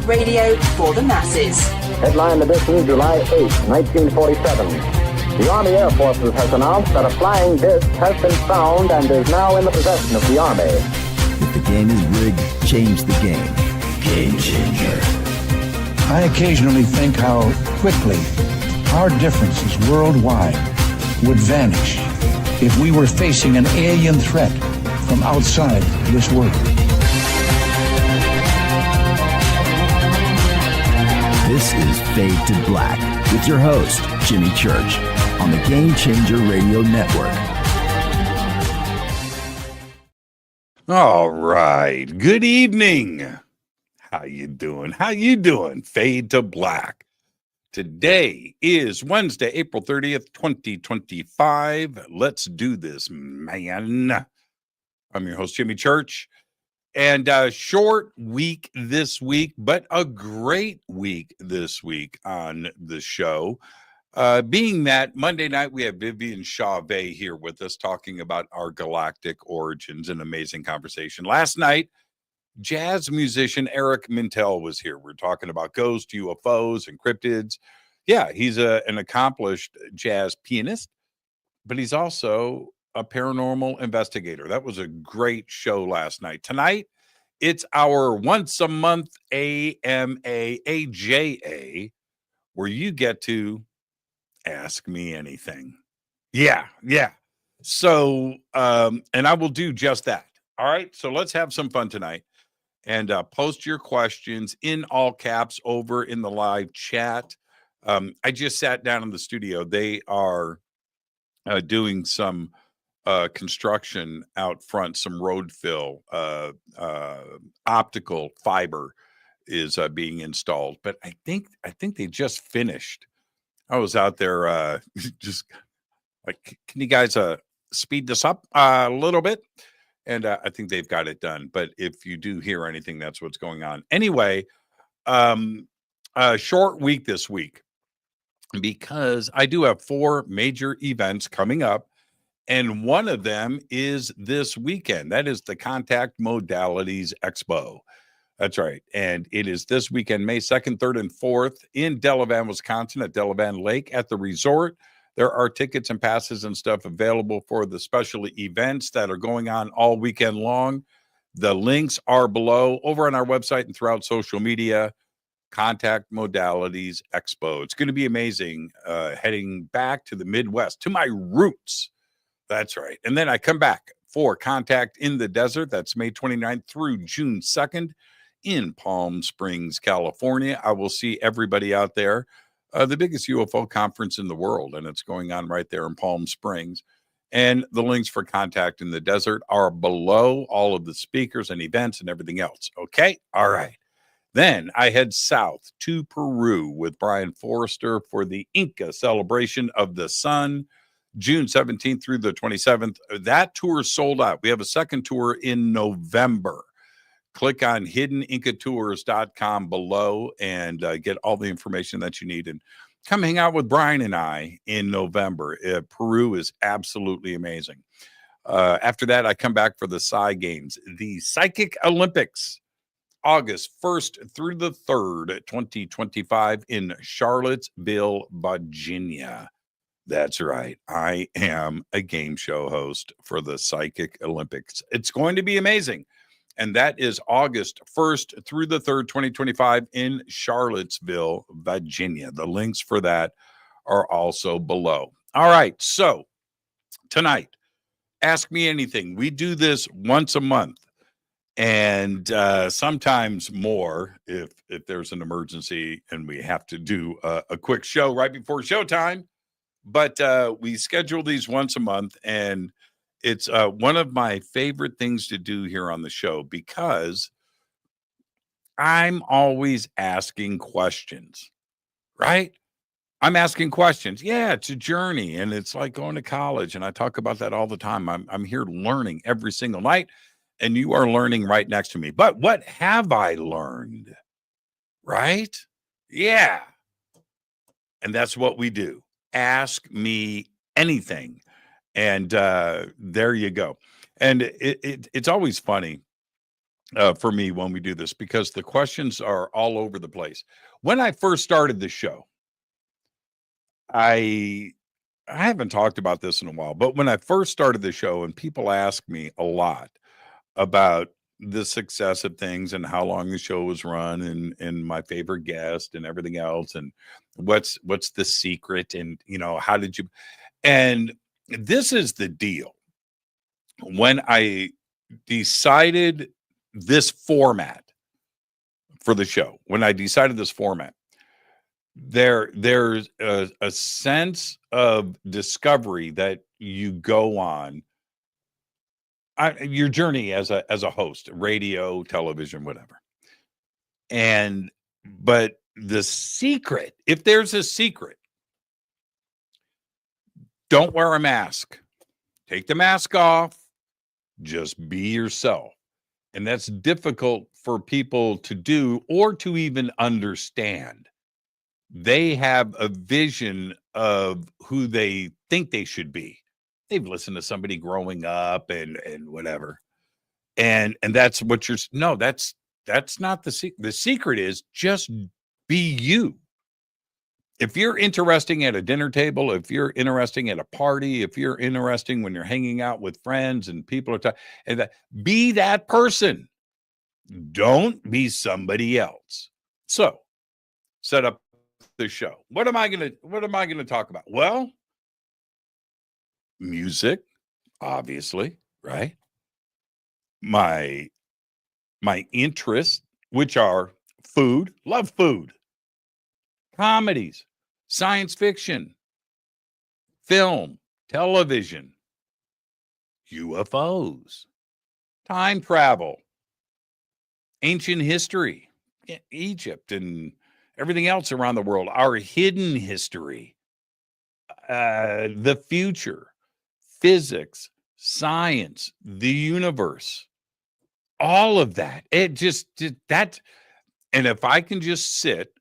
radio for the masses. Headline edition, July 8, 1947. The Army Air Forces has announced that a flying disc has been found and is now in the possession of the Army. If the game is rigged, change the game. Game changer. I occasionally think how quickly our differences worldwide would vanish if we were facing an alien threat from outside this world. This is Fade to Black with your host, Jimmy Church, on the Game Changer Radio Network. All right. Good evening. How you doing? How you doing? Fade to Black. Today is Wednesday, April 30th, 2025. Let's do this, man. I'm your host, Jimmy Church. And a short week this week, but a great week this week on the show. Being that Monday night, we have Vivian Chauvet here with us talking about our galactic origins, an amazing conversation. Last night, jazz musician Eric Mintel was here. We're talking about ghosts, UFOs, and cryptids. Yeah, he's an accomplished jazz pianist, but he's also a paranormal investigator. That was a great show last night. Tonight, it's our once a month AMA, AJA, where you get to ask me anything. Yeah. So, and I will do just that. All right. So let's have some fun tonight and post your questions in all caps over in the live chat. I just sat down in the studio. They are doing some construction out front, some road fill, optical fiber is being installed, but I think they just finished. I was out there just like, can you guys speed this up a little bit? And I think they've got it done. But if you do hear anything, that's what's going on. Anyway, a short week this week because I do have 4 major events coming up. And one of them is this weekend. That is the Contact Modalities XPO. That's right. And it is this weekend, May 2nd, 3rd, and 4th in Delavan, Wisconsin at Delavan Lake at the resort. There are tickets and passes and stuff available for the special events that are going on all weekend long. The links are below over on our website and throughout social media. Contact Modalities Expo. It's going to be amazing heading back to the Midwest, to my roots. That's right. And then I come back for Contact in the Desert. That's May 29th through June 2nd in Palm Springs, California. I will see everybody out there. The biggest UFO conference in the world, and it's going on right there in Palm Springs. And the links for Contact in the Desert are below, all of the speakers and events and everything else. Okay? All right. Then I head south to Peru with Brian Forrester for the Inca celebration of the sun. June 17th through the 27th. That tour is sold out. We have a second tour in November. Click on hiddenincatours.com below and get all the information that you need. And come hang out with Brian and I in November. Peru is absolutely amazing. After that, I come back for the PSI Games, the Psychic Olympics, August 1st through the 3rd, 2025 in Charlottesville, Virginia. That's right. I am a game show host for the Psychic Olympics. It's going to be amazing. And that is August 1st through the 3rd, 2025 in Charlottesville, Virginia. The links for that are also below. All right. So tonight, ask me anything. We do this once a month and sometimes more if there's an emergency and we have to do a quick show right before showtime. But we schedule these once a month, and it's one of my favorite things to do here on the show because I'm always asking questions, right? I'm asking questions. Yeah, it's a journey, and it's like going to college, and I talk about that all the time. I'm here learning every single night, and you are learning right next to me. But what have I learned, right? Yeah. And that's what we do. Ask me anything. And there you go. And it's always funny for me when we do this, because the questions are all over the place. When I first started the show, I haven't talked about this in a while, but when I first started the show and people ask me a lot about the success of things and how long the show was run and my favorite guest and everything else and what's the secret and how did you, and this is the deal. When I decided this format for the show, there's a sense of discovery that you go on your journey as a host, radio, television, whatever. But the secret, if there's a secret, don't wear a mask. Take the mask off. Just be yourself. And that's difficult for people to do or to even understand. They have a vision of who they think they should be. They've listened to somebody growing up and whatever. And that's what that's not the secret. The secret is just be you. If you're interesting at a dinner table, if you're interesting at a party, if you're interesting when you're hanging out with friends and people are talking, be that person. Don't be somebody else. So, set up the show. What am I going to talk about? Well, music, obviously, right? My interests, which are food, love food, comedies, science fiction, film, television, UFOs, time travel, ancient history, Egypt and everything else around the world, our hidden history, the future, physics, science, the universe, all of that. It just that. And if I can just sit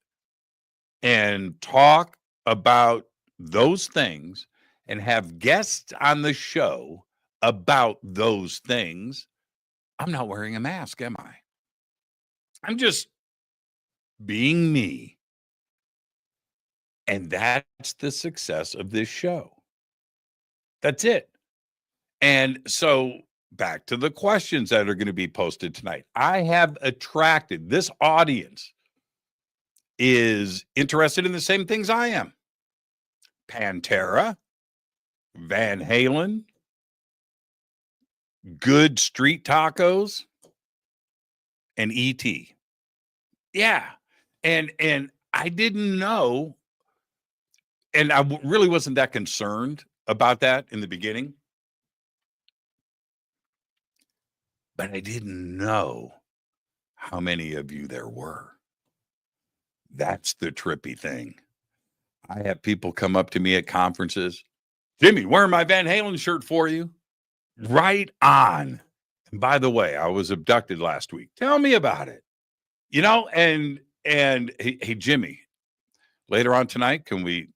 and talk about those things and have guests on the show about those things, I'm not wearing a mask, am I? I'm just being me. And that's the success of this show. That's it. And so back to the questions that are going to be posted tonight. I have attracted, this audience is interested in the same things I am. Pantera, Van Halen, good street tacos, and E.T. Yeah. And I didn't know, and I really wasn't that concerned about that in the beginning. But I didn't know how many of you there were. That's the trippy thing. I have people come up to me at conferences. Jimmy, wearing my Van Halen shirt for you. Right on. And by the way, I was abducted last week. Tell me about it. And hey, Jimmy, later on tonight, can we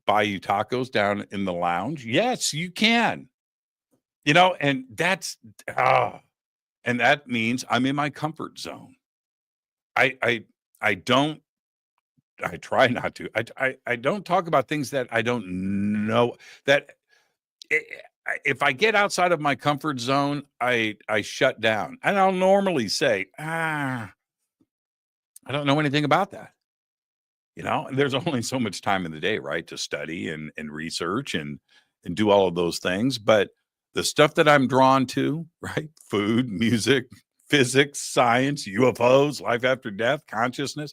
buy you tacos down in the lounge? Yes, you can. And that's, and that means I'm in my comfort zone. I try not to. I don't talk about things that I don't know. That if I get outside of my comfort zone, I shut down. And I'll normally say, I don't know anything about that. There's only so much time in the day, right, to study and research and do all of those things. But the stuff that I'm drawn to, right, food, music, physics, science, UFOs, life after death, consciousness,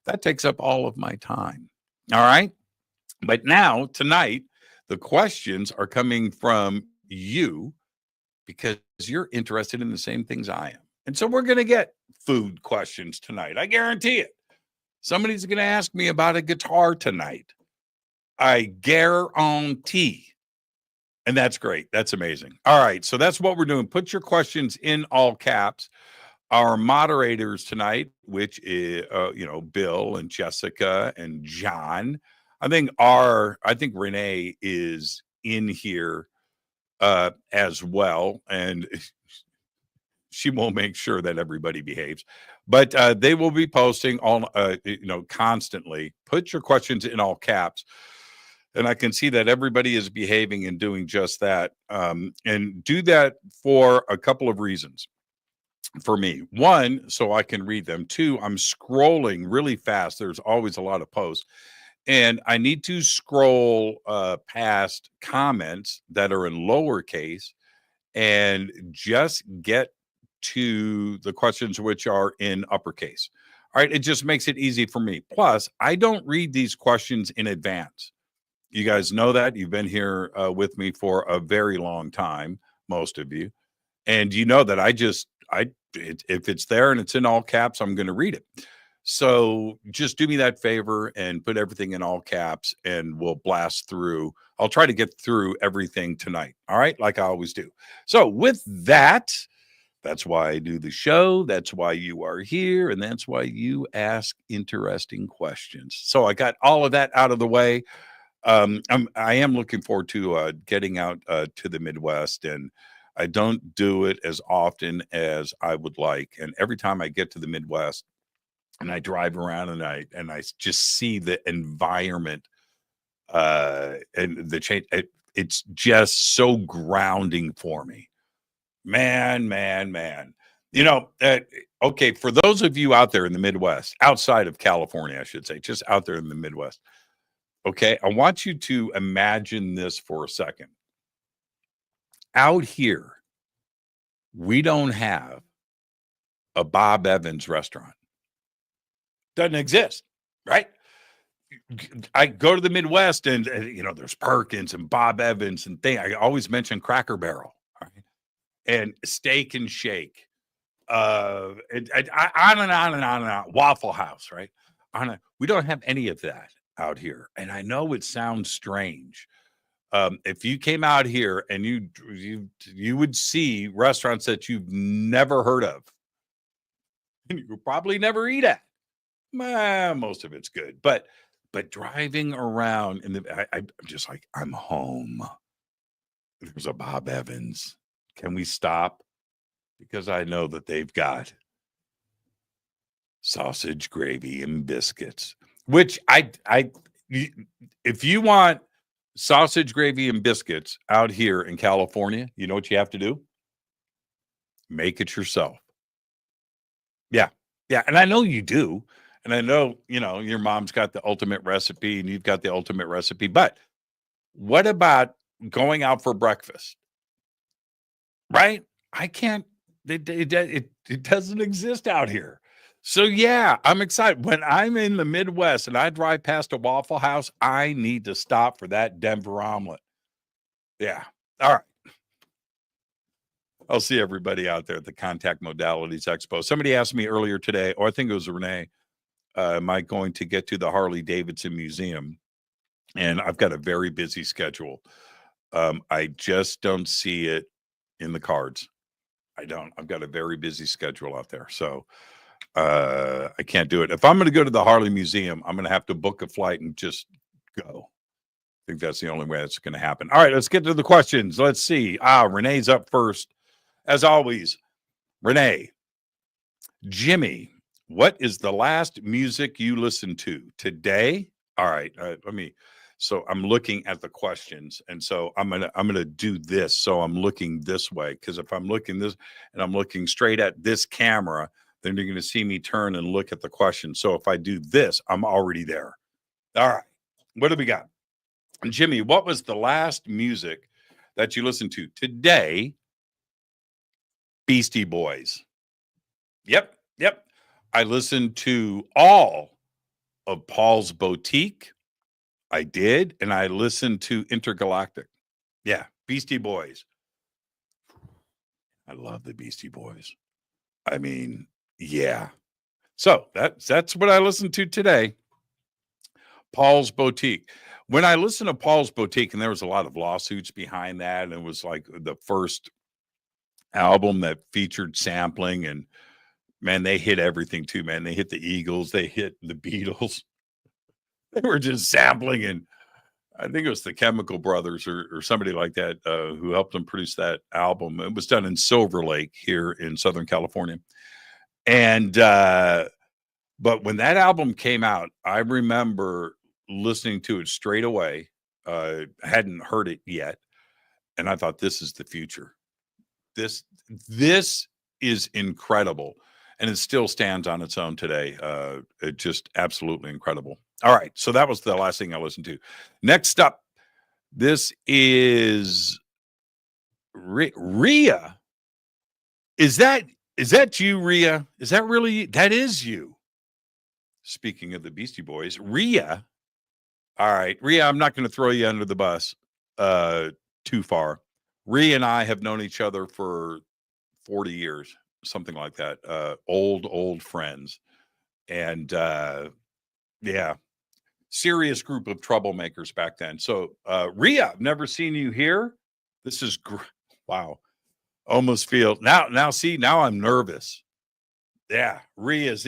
that takes up all of my time. All right. But now, tonight, the questions are coming from you because you're interested in the same things I am. And so we're going to get food questions tonight. I guarantee it. Somebody's going to ask me about a guitar tonight. I guarantee. And that's great. That's amazing. All right. So that's what we're doing. Put your questions in all caps. Our moderators tonight, which is, Bill and Jessica and John. I think Renee is in here as well. And she will make sure that everybody behaves. But they will be posting all, constantly. Put your questions in all caps. And I can see that everybody is behaving and doing just that. And do that for a couple of reasons for me. One, so I can read them. Two, I'm scrolling really fast. There's always a lot of posts. And I need to scroll past comments that are in lowercase and just get to the questions which are in uppercase. All right. It just makes it easy for me. Plus, I don't read these questions in advance. You guys know that. You've been here with me for a very long time, most of you. And you know that if it's there and it's in all caps, I'm going to read it. So just do me that favor and put everything in all caps and we'll blast through. I'll try to get through everything tonight. All right. Like I always do. So with that, that's why I do the show. That's why you are here. And that's why you ask interesting questions. So I got all of that out of the way. I am looking forward to getting out to the Midwest, and I don't do it as often as I would like. And every time I get to the Midwest and I drive around and I just see the environment and the change, it's just so grounding for me. Man. Okay, for those of you out there in the Midwest, outside of California, I should say, just out there in the Midwest. Okay, I want you to imagine this for a second. Out here, we don't have a Bob Evans restaurant. Doesn't exist, right? I go to the Midwest and there's Perkins and Bob Evans and things. I always mention Cracker Barrel, right? And Steak and Shake, on and on. Waffle House, right? We don't have any of that out here. And I know it sounds strange. If you came out here and you would see restaurants that you've never heard of and you would probably never eat at. Most of it's good, but driving around I'm just like, I'm home. There's a Bob Evans. Can we stop? Because I know that they've got sausage, gravy, and biscuits. Which if you want sausage, gravy, and biscuits out here in California, you know what you have to do? Make it yourself. Yeah. And I know you do. And I know, your mom's got the ultimate recipe and you've got the ultimate recipe. But what about going out for breakfast? Right? I can't. It doesn't exist out here. So, yeah, I'm excited. When I'm in the Midwest and I drive past a Waffle House, I need to stop for that Denver omelet. Yeah. All right. I'll see everybody out there at the Contact Modalities Expo. Somebody asked me earlier today, or I think it was Renee, am I going to get to the Harley Davidson Museum? And I've got a very busy schedule. I just don't see it in the cards. I don't. I've got a very busy schedule out there. So I can't do it. If I'm going to go to the Harley Museum, I'm going to have to book a flight and just go. I think that's the only way that's going to happen. All right, let's get to the questions. Let's see. Renee's up first. As always, Renee. Jimmy, what is the last music you listened to today? All right, so I'm looking at the questions, and so I'm gonna do this. So I'm looking this way, because if I'm looking this and I'm looking straight at this camera, then you're going to see me turn and look at the question. So if I do this, I'm already there. All right. What do we got? Jimmy, what was the last music that you listened to today? Beastie Boys. Yep. I listened to all of Paul's Boutique. I did. And I listened to Intergalactic. Yeah. Beastie Boys. I love the Beastie Boys. I mean, yeah. So that's what I listened to today. Paul's Boutique. When I listened to Paul's Boutique, and there was a lot of lawsuits behind that, and it was like the first album that featured sampling, and man, they hit everything too, man. They hit the Eagles, they hit the Beatles. They were just sampling, and I think it was the Chemical Brothers or somebody like that who helped them produce that album. It was done in Silver Lake here in Southern California. And but when that album came out, I remember listening to it straight away. Hadn't heard it yet, and I thought, this is the future. This is incredible, and it still stands on its own today. It just absolutely incredible. All right, so that was the last thing I listened to. Next up, this is Rhea. Is that you, Rhea? Is that really you? That is you. Speaking of the Beastie Boys, Rhea. All right, Rhea, I'm not going to throw you under the bus too far. Rhea and I have known each other for 40 years, something like that. Old friends. And yeah, serious group of troublemakers back then. So Rhea, I've never seen you here. This is wow. Almost feel now see, now I'm nervous. Yeah, Rhea's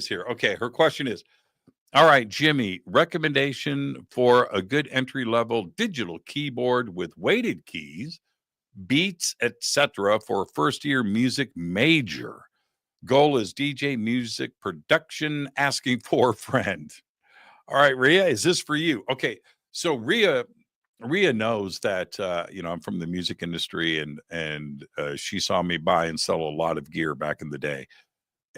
here. Okay, her question is, all right, Jimmy, recommendation for a good entry-level digital keyboard with weighted keys, beats, etc. for first-year music major. Goal is DJ music production, asking for a friend. All right, Rhea, is this for you? Okay, so Rhea knows that I'm from the music industry, and she saw me buy and sell a lot of gear back in the day.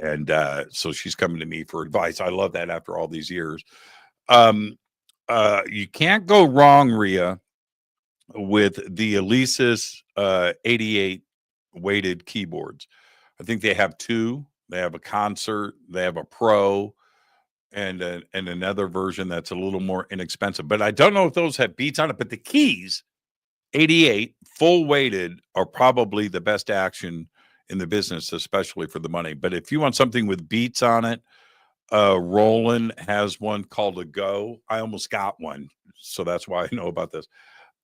And so she's coming to me for advice. I love that after all these years. You can't go wrong, Rhea, with the Alesis 88 weighted keyboards. I think they have two. They have a concert, they have a pro, and another version that's a little more inexpensive. But I don't know if those have beats on it. But the keys, 88 full weighted, are probably the best action in the business, especially for the money. But if you want something with beats on it, Roland has one called a Go. I almost got one, so that's why I know about this.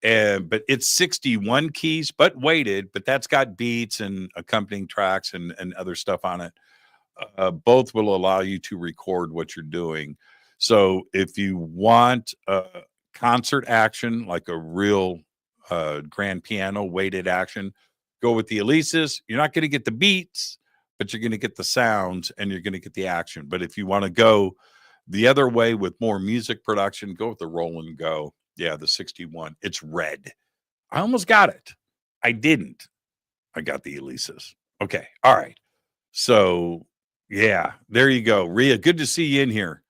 But it's 61 keys, but weighted, but that's got beats and accompanying tracks and other stuff on it. Both will allow you to record what you're doing. So if you want concert action, like a real grand piano weighted action, go with the Alesis. You're not going to get the beats, but you're going to get the sounds and you're going to get the action. But if you want to go the other way with more music production, go with the Roland Go. Yeah, the 61. It's red. I almost got it. I didn't. I got the Alesis. Okay. All right. So, yeah, there you go. Rhea, good to see you in here.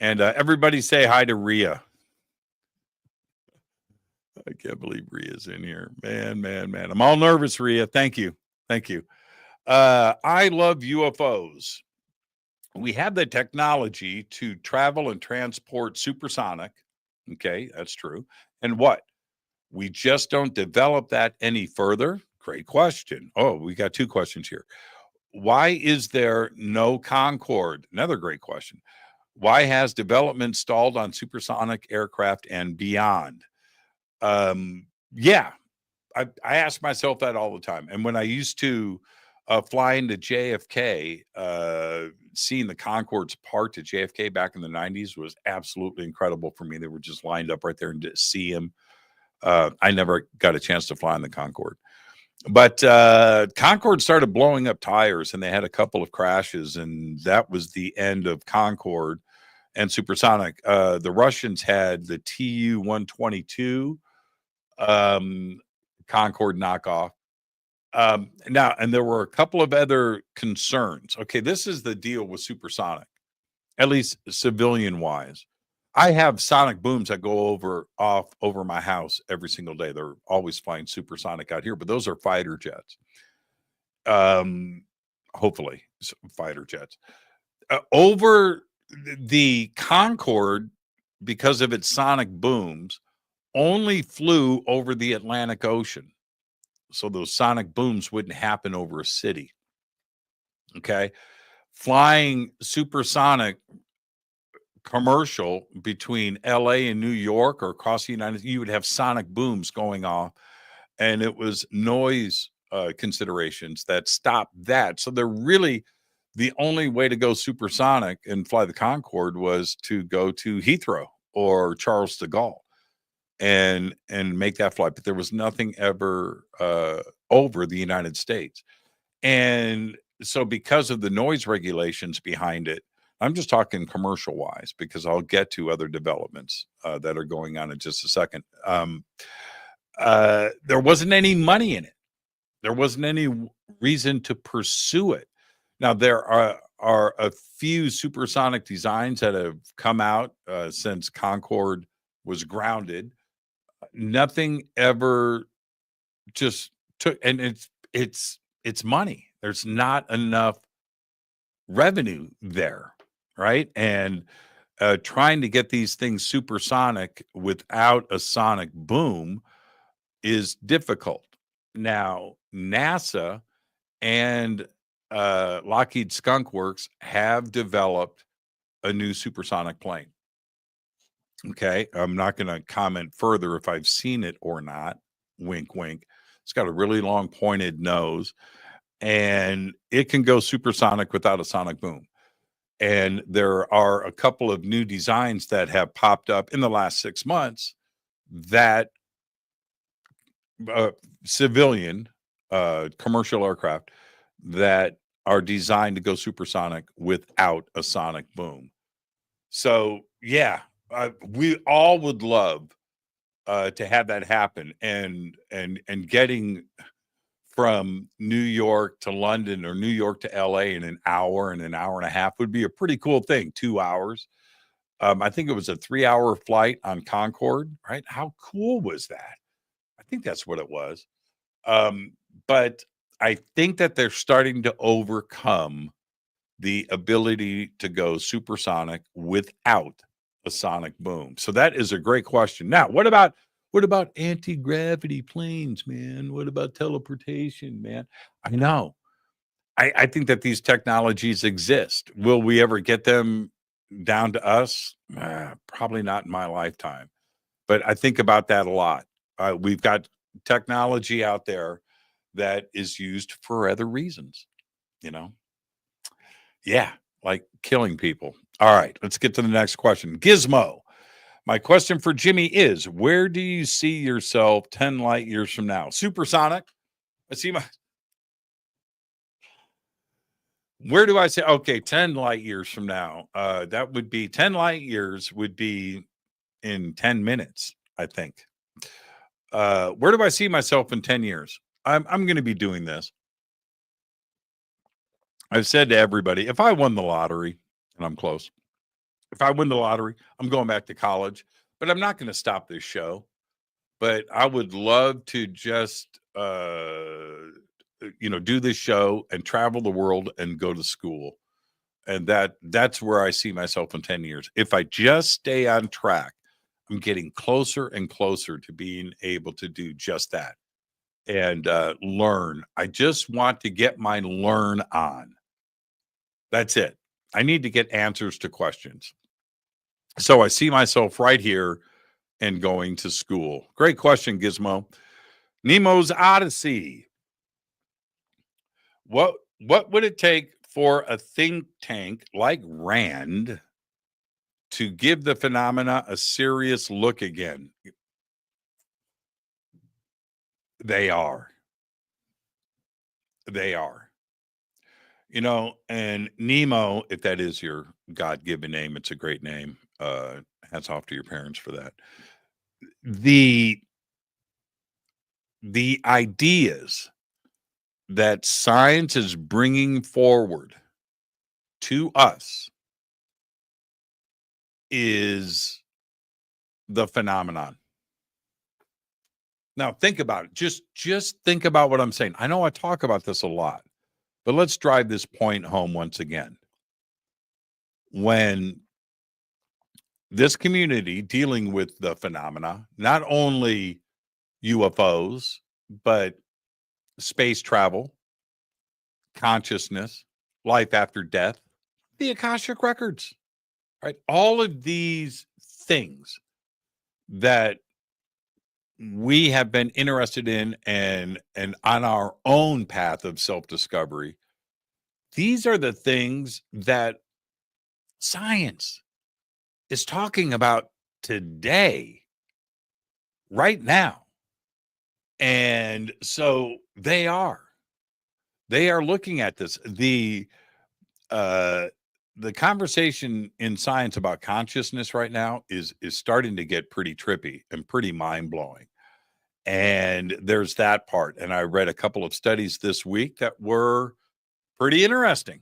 And everybody say hi to Rhea. I can't believe Rhea's in here. Man. I'm all nervous, Rhea. Thank you. I love UFOs. We have the technology to travel and transport supersonic. Okay, that's true. And what? We just don't develop that any further? Great question. Oh, we got two questions here. Why is there no Concorde? Another great question. Why has development stalled on supersonic aircraft and beyond? Yeah, I ask myself that all the time. And when I used to fly into JFK, seeing the Concordes parked at JFK back in the 90s was absolutely incredible for me. They were just lined up right there and to see them. I never got a chance to fly in the Concorde. But Concorde started blowing up tires, and they had a couple of crashes, and that was the end of Concorde and supersonic. The Russians had the Tu-122 Concorde knockoff. Now, and there were a couple of other concerns. Okay, this is the deal with supersonic, at least civilian wise. I have sonic booms that go over my house every single day. They're always flying supersonic out here, but those are fighter jets. Hopefully fighter jets. Over the Concorde, because of its sonic booms, only flew over the Atlantic Ocean. So those sonic booms wouldn't happen over a city. Okay. Flying supersonic commercial between LA and New York or across the United States, you would have sonic booms going off, and it was noise considerations that stopped that. So they're really, the only way to go supersonic and fly the Concorde was to go to Heathrow or Charles de Gaulle. and make that flight, but there was nothing ever over the United States. And so because of the noise regulations behind it, I'm just talking commercial wise, because I'll get to other developments that are going on in just a second. There wasn't any money in it. There wasn't any reason to pursue it. Now, there are a few supersonic designs that have come out since Concorde was grounded. Nothing ever just took, and it's money. There's not enough revenue there, right? And trying to get these things supersonic without a sonic boom is difficult. Now, NASA and Lockheed Skunk Works have developed a new supersonic plane. Okay, I'm not going to comment further if I've seen it or not. Wink, wink. It's got a really long pointed nose, and it can go supersonic without a sonic boom. And there are a couple of new designs that have popped up in the last 6 months that civilian commercial aircraft that are designed to go supersonic without a sonic boom. So yeah, we all would love to have that happen, and getting from New York to London or New York to LA in an hour and an hour and a half would be a pretty cool thing. 2 hours. I think it was a 3-hour flight on Concorde, right? How cool was that? I think that's what it was. But I think that they're starting to overcome the ability to go supersonic without a sonic boom. So that is a great question. Now, what about anti-gravity planes, man? What about teleportation, man? I know. I think that these technologies exist. Will we ever get them down to us? Probably not in my lifetime. But I think about that a lot. We've got technology out there that is used for other reasons, you know? Yeah, like killing people. All right, let's get to the next question. Gizmo. My question for Jimmy is, where do you see yourself 10 light years from now? Supersonic? I see my... Where do I say, okay, 10 light years from now? That would be 10 light years would be in 10 minutes, I think. Where do I see myself in 10 years? I'm going to be doing this. I've said to everybody, if I won the lottery, and I'm close, if I win the lottery, I'm going back to college, but I'm not going to stop this show. But I would love to just, do this show and travel the world and go to school. And that's where I see myself in 10 years. If I just stay on track, I'm getting closer and closer to being able to do just that and learn. I just want to get my learn on. That's it. I need to get answers to questions. So I see myself right here and going to school. Great question, Gizmo. Nemo's Odyssey. What would it take for a think tank like RAND to give the phenomena a serious look again? They are. And Nemo, if that is your God-given name, it's a great name. Hats off to your parents for that. The ideas that science is bringing forward to us is the phenomenon. Now think about it. Just think about what I'm saying. I know I talk about this a lot, but let's drive this point home once again. When this community dealing with the phenomena, not only UFOs, but space travel, consciousness, life after death, the Akashic Records, right? All of these things that we have been interested in and on our own path of self-discovery, these are the things that science is talking about today. right now. And so they are looking at this. The conversation in science about consciousness right now is starting to get pretty trippy and pretty mind-blowing. And there's that part. And I read a couple of studies this week that were pretty interesting,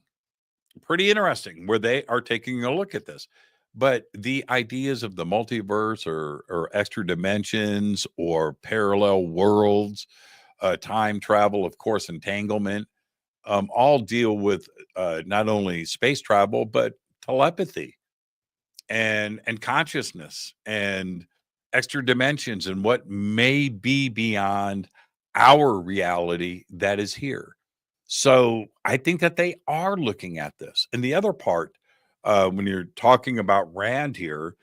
where they are taking a look at this. But the ideas of the multiverse or extra dimensions or parallel worlds, time travel, of course, entanglement, all deal with not only space travel, but telepathy and consciousness and extra dimensions and what may be beyond our reality that is here. So I think that they are looking at this. And the other part, when you're talking about Rand here,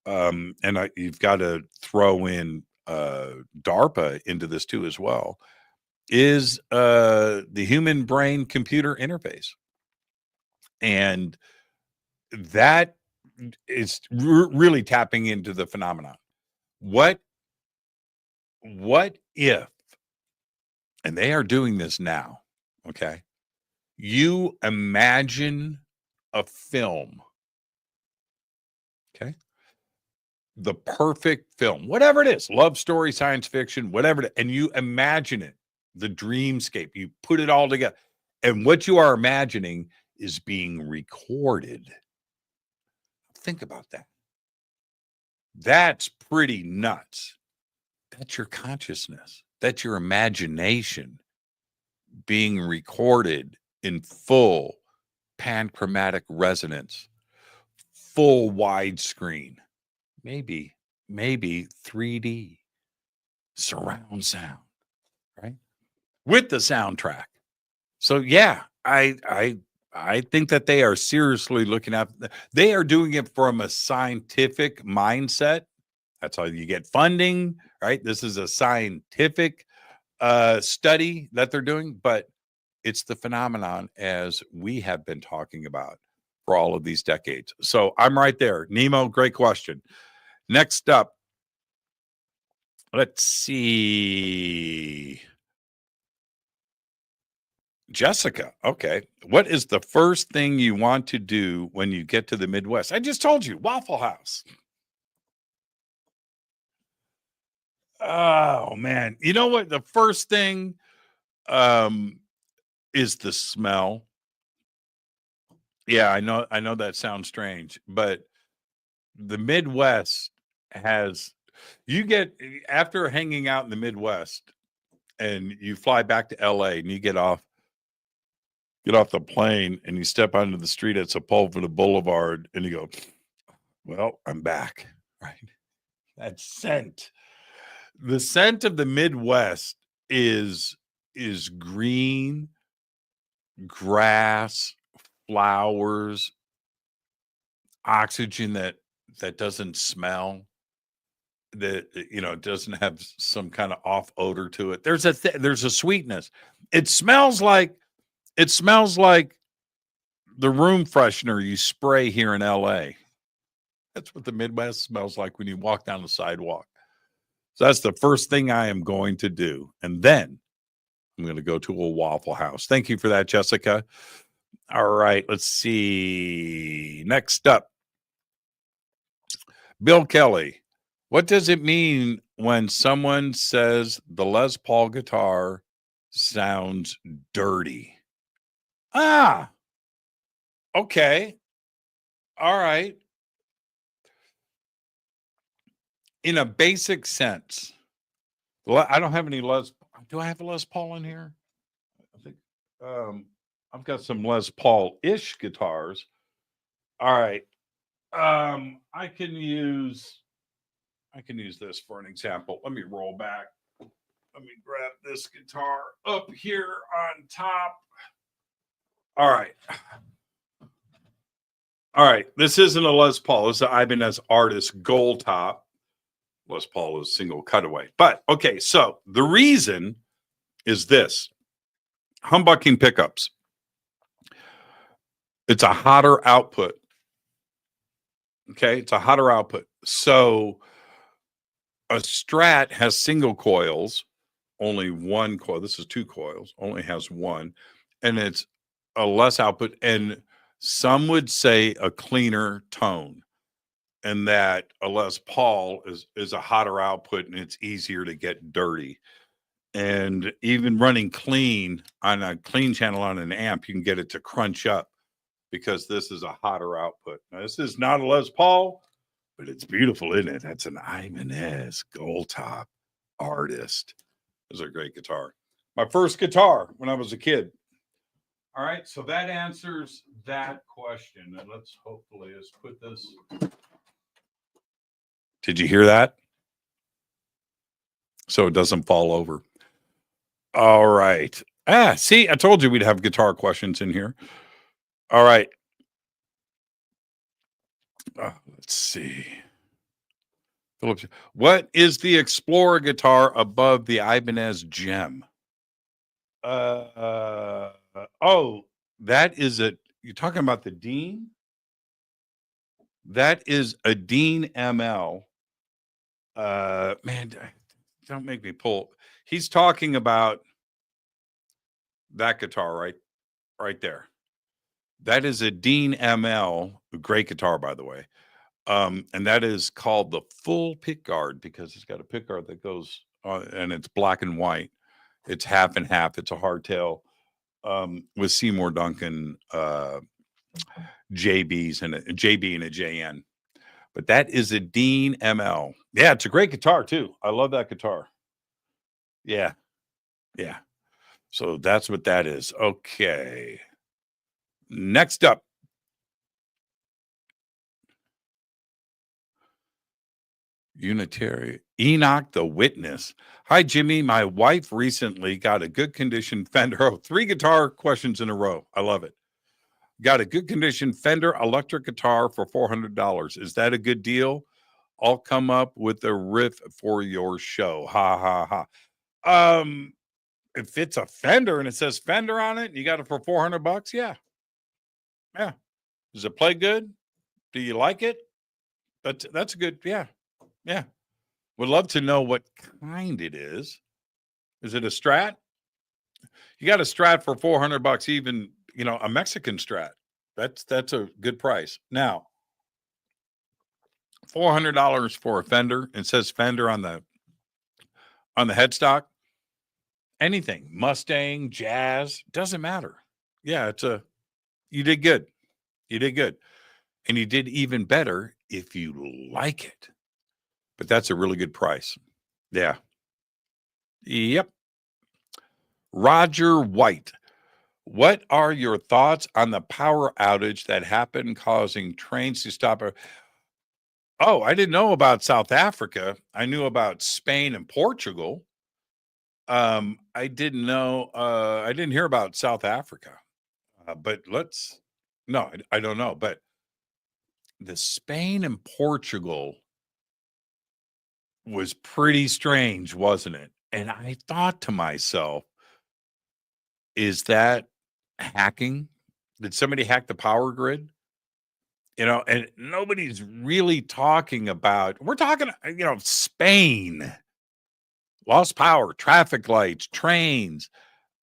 you've got to throw in DARPA into this too as well, is the human brain computer interface. And that is really tapping into the phenomenon. What if, and they are doing this now, okay? You imagine a film, okay? The perfect film, whatever it is, love story, science fiction, whatever it is, and you imagine it, the dreamscape, you put it all together. And what you are imagining is being recorded. Think about that. That's pretty nuts. That's your consciousness. That's your imagination being recorded in full panchromatic resonance, full widescreen, maybe 3D surround sound, right? With the soundtrack. So yeah, I think that they are seriously looking at. They are doing it from a scientific mindset. That's how you get funding, right? This is a scientific study that they're doing, but it's the phenomenon as we have been talking about for all of these decades. So I'm right there. Nemo, great question. Next up, let's see. Jessica, okay. What is the first thing you want to do when you get to the Midwest? I just told you, Waffle House. Oh man. You know what? The first thing is the smell. Yeah, I know that sounds strange, but the Midwest has, you get, after hanging out in the Midwest and you fly back to LA and you get off the plane and you step onto the street at Sepulveda Boulevard and you go, well, I'm back, right? That scent. The scent of the Midwest is green, grass, flowers, oxygen that doesn't smell, that doesn't have some kind of off odor to it. There's a sweetness. It smells like the room freshener you spray here in LA. That's what the Midwest smells like when you walk down the sidewalk. So that's the first thing I am going to do. And then I'm going to go to a Waffle House. Thank you for that, Jessica. All right, let's see. Next up, Bill Kelly. What does it mean when someone says the Les Paul guitar sounds dirty? Ah, okay. All right. In a basic sense, I don't have any Les. Do I have a Les Paul in here? I think I've got some Les Paul-ish guitars. All right. I can use this for an example. Let me roll back. Let me grab this guitar up here on top. All right. This isn't a Les Paul. This is an Ibanez Artist Gold Top. Les Paul is single cutaway. But okay, so the reason is this. Humbucking pickups. It's a hotter output. Okay, it's a hotter output. So A Strat has single coils, only one coil. This is 2 coils, only has one, and it's a less output. And some would say a cleaner tone, and that a Les Paul is a hotter output and it's easier to get dirty. And even running clean on a clean channel on an amp, you can get it to crunch up because this is a hotter output. Now, this is not a Les Paul, but it's beautiful, isn't it? That's an Ibanez Gold Top Artist. This is a great guitar. My first guitar when I was a kid. All right, so that answers that question. And let's put this. Did you hear that? So it doesn't fall over. All right. See, I told you we'd have guitar questions in here. All right. Let's see. Phillips, what is the Explorer guitar above the Ibanez Gem? That is you're talking about the Dean? That is a Dean ML. Man, don't make me pull. He's talking about that guitar right there. That is a Dean ML, a great guitar, by the way. And that is called the full pick guard because it's got a pick guard that goes on, and it's black and white. It's half and half. It's a hardtail with Seymour Duncan JBs and a JB and a JN. But that is a Dean ML. Yeah, it's a great guitar too. I love that guitar. Yeah. Yeah. So that's what that is. Okay. Next up. Unitary Enoch the Witness. Hi, Jimmy. My wife recently got a good condition Fender. Oh, 3 guitar questions in a row. I love it. Got a good condition Fender electric guitar for $400. Is that a good deal? I'll come up with a riff for your show. Ha ha ha. If it's a Fender and it says Fender on it, and you got it for $400, yeah. Yeah. Does it play good? Do you like it? That's a good, yeah. Yeah. Would love to know what kind it is. Is it a Strat? You got a Strat for $400, even, a Mexican Strat. That's a good price. Now, $400 for a Fender. It says Fender on the headstock. Anything, Mustang, Jazz, doesn't matter. Yeah, you did good. You did good. And you did even better if you like it. But that's a really good price. Yeah. Yep. Roger White. What are your thoughts on the power outage that happened causing trains to stop? Oh, I didn't know about South Africa. I knew about Spain and Portugal. I didn't know. I didn't hear about South Africa. But I don't know. But the Spain and Portugal was pretty strange, wasn't it? And I thought to myself, is that hacking? Did somebody hack the power grid? And nobody's really talking about, we're talking, Spain, lost power, traffic lights, trains.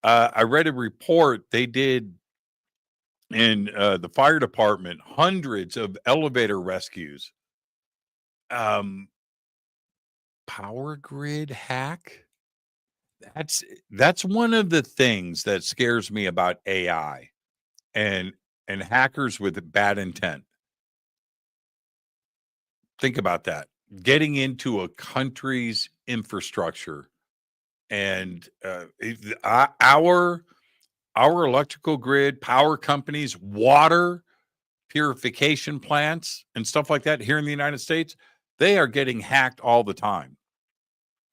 I read a report they did in the fire department, hundreds of elevator rescues. Power grid hack? That's one of the things that scares me about AI and hackers with bad intent. Think about that. Getting into a country's infrastructure and our electrical grid, power companies, water purification plants and stuff like that here in the United States, they are getting hacked all the time.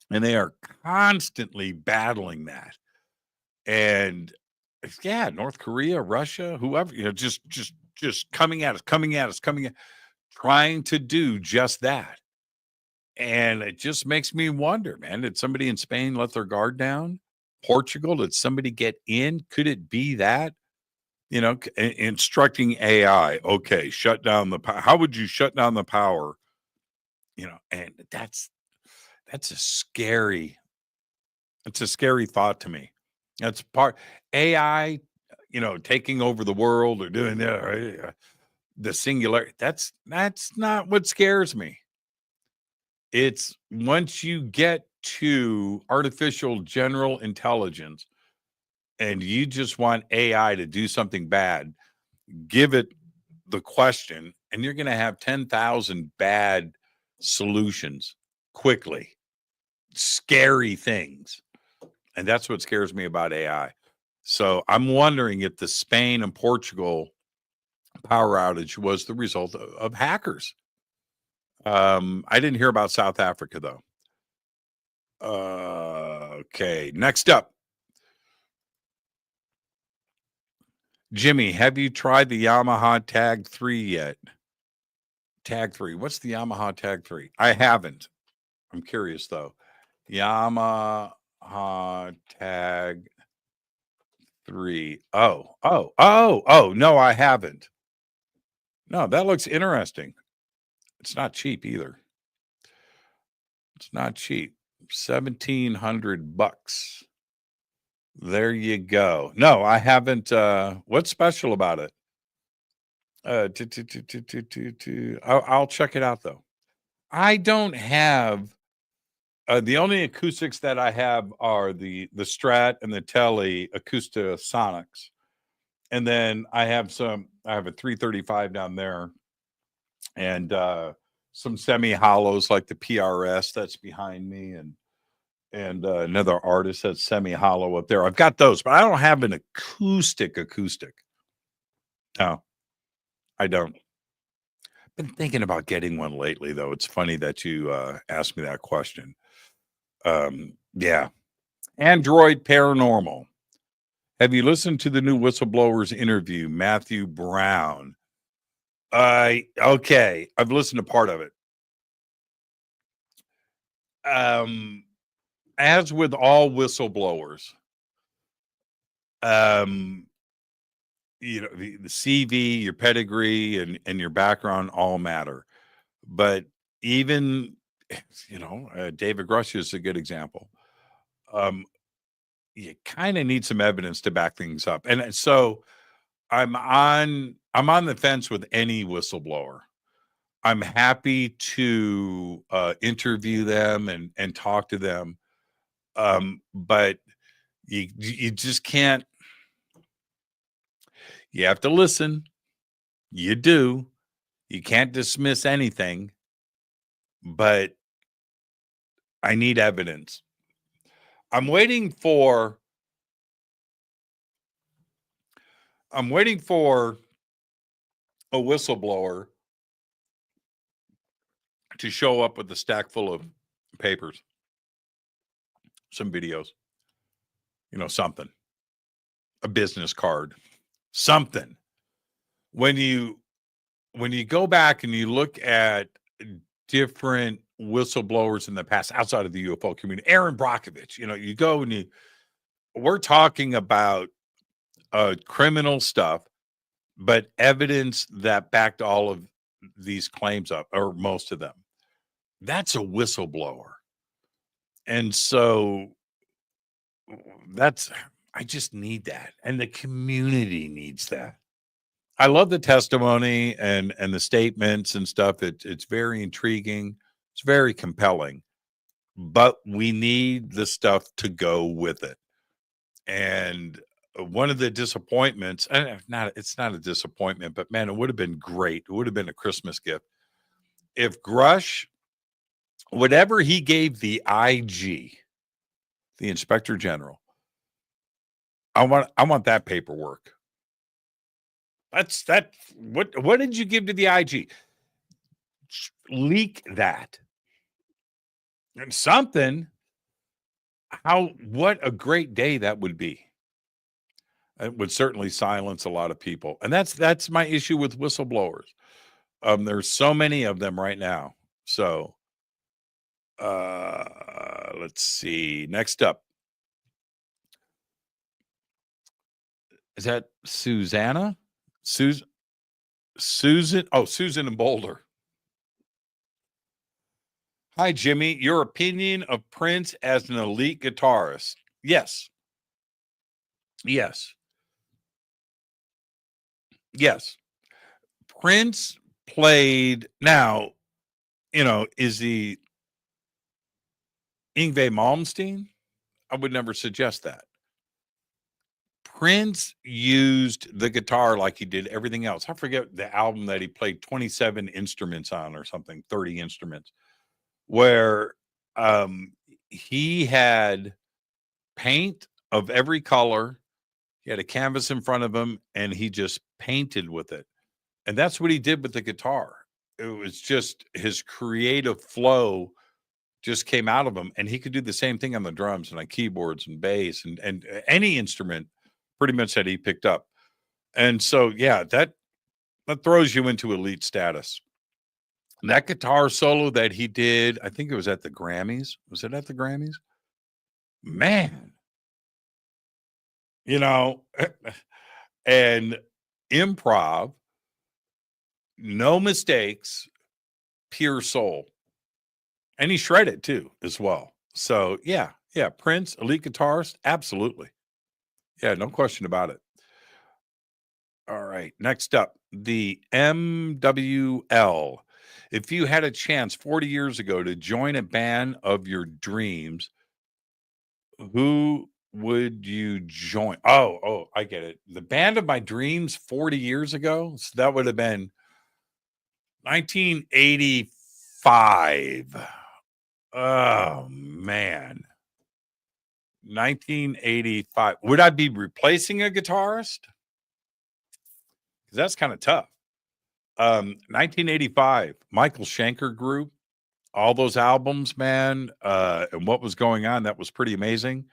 And they are constantly battling that. And yeah, North Korea, Russia, whoever, just coming at us, trying to do just that. And it just makes me wonder, man, did somebody in Spain let their guard down? Portugal, did somebody get in? Could it be that? Instructing AI, okay, shut down the power. How would you shut down the power? And that's That's a scary thought to me. That's part AI, taking over the world or doing that, right? The singular. That's not what scares me. It's once you get to artificial general intelligence and you just want AI to do something bad, give it the question, and you're going to have 10,000 bad solutions quickly. Scary things. And that's what scares me about AI. So I'm wondering if the Spain and Portugal power outage was the result of hackers. I didn't hear about South Africa, though. Okay, next up. Jimmy, have you tried the Yamaha Tag 3 yet? Tag 3. What's the Yamaha Tag 3? I haven't. I'm curious, though. Yamaha Tag 3. Oh, no, I haven't. No, that looks interesting. It's not cheap either. It's not cheap. $1,700. There you go. No, I haven't. What's special about it? I'll check it out though. I don't have the only acoustics that I have are the Strat and the Tele Acoustasonics. And then I have a 335 down there and some semi hollows like the PRS that's behind me and another artist that's semi hollow up there. I've got those, but I don't have an acoustic. No, I don't. Been thinking about getting one lately, though. It's funny that you asked me that question. Yeah. Android Paranormal. Have you listened to the new Whistleblowers interview, Matthew Brown? Okay. I've listened to part of it. As with all whistleblowers, the CV, your pedigree, and your background all matter. But even, David Grush is a good example. You kind of need some evidence to back things up. And so I'm on the fence with any whistleblower. I'm happy to interview them and talk to them. But you just can't. You have to listen. You do. You can't dismiss anything. But I need evidence. I'm waiting for a whistleblower to show up with a stack full of papers, some videos, something, a business card, something. When you go back and you look at different whistleblowers in the past outside of the UFO community, Aaron Brockovich, you go and we're talking about criminal stuff, but evidence that backed all of these claims up, or most of them. That's a whistleblower. And so I just need that. And the community needs that. I love the testimony and the statements and stuff. It's very intriguing. It's very compelling. But we need the stuff to go with it. And one of the disappointments, it's not a disappointment, but man, it would have been great. It would have been a Christmas gift if Grush, whatever he gave the IG, the Inspector General, I want that paperwork. What did you give to the IG? Leak that. And something. What a great day that would be. It would certainly silence a lot of people. And that's my issue with whistleblowers. There's so many of them right now. So let's see. Next up. Is that Susanna? Susan? Oh, Susan and Boulder. Hi, Jimmy. Your opinion of Prince as an elite guitarist? Yes. Yes. Yes. Prince played. Now, is he Yngwie Malmsteen? I would never suggest that. Prince used the guitar like he did everything else. I forget the album that he played 27 instruments on or something, 30 instruments, where he had paint of every color. He had a canvas in front of him and he just painted with it. And that's what he did with the guitar. It was just his creative flow just came out of him. And he could do the same thing on the drums and on keyboards and bass and any instrument pretty much that he picked up. And so, yeah, that throws you into elite status. And that guitar solo that he did, I think it was at the Grammys. Was it at the Grammys? Man, and improv, no mistakes, pure soul. And he shredded too, as well. So, yeah, Prince, elite guitarist, absolutely. Yeah, no question about it. All right, next up, the MWL. If you had a chance 40 years ago to join a band of your dreams, who would you join? Oh, I get it. The band of my dreams 40 years ago. So that would have been 1985. Oh, man. 1985. Would I be replacing a guitarist? Because that's kind of tough. 1985, Michael Schenker Group. All those albums, man, and what was going on, that was pretty amazing.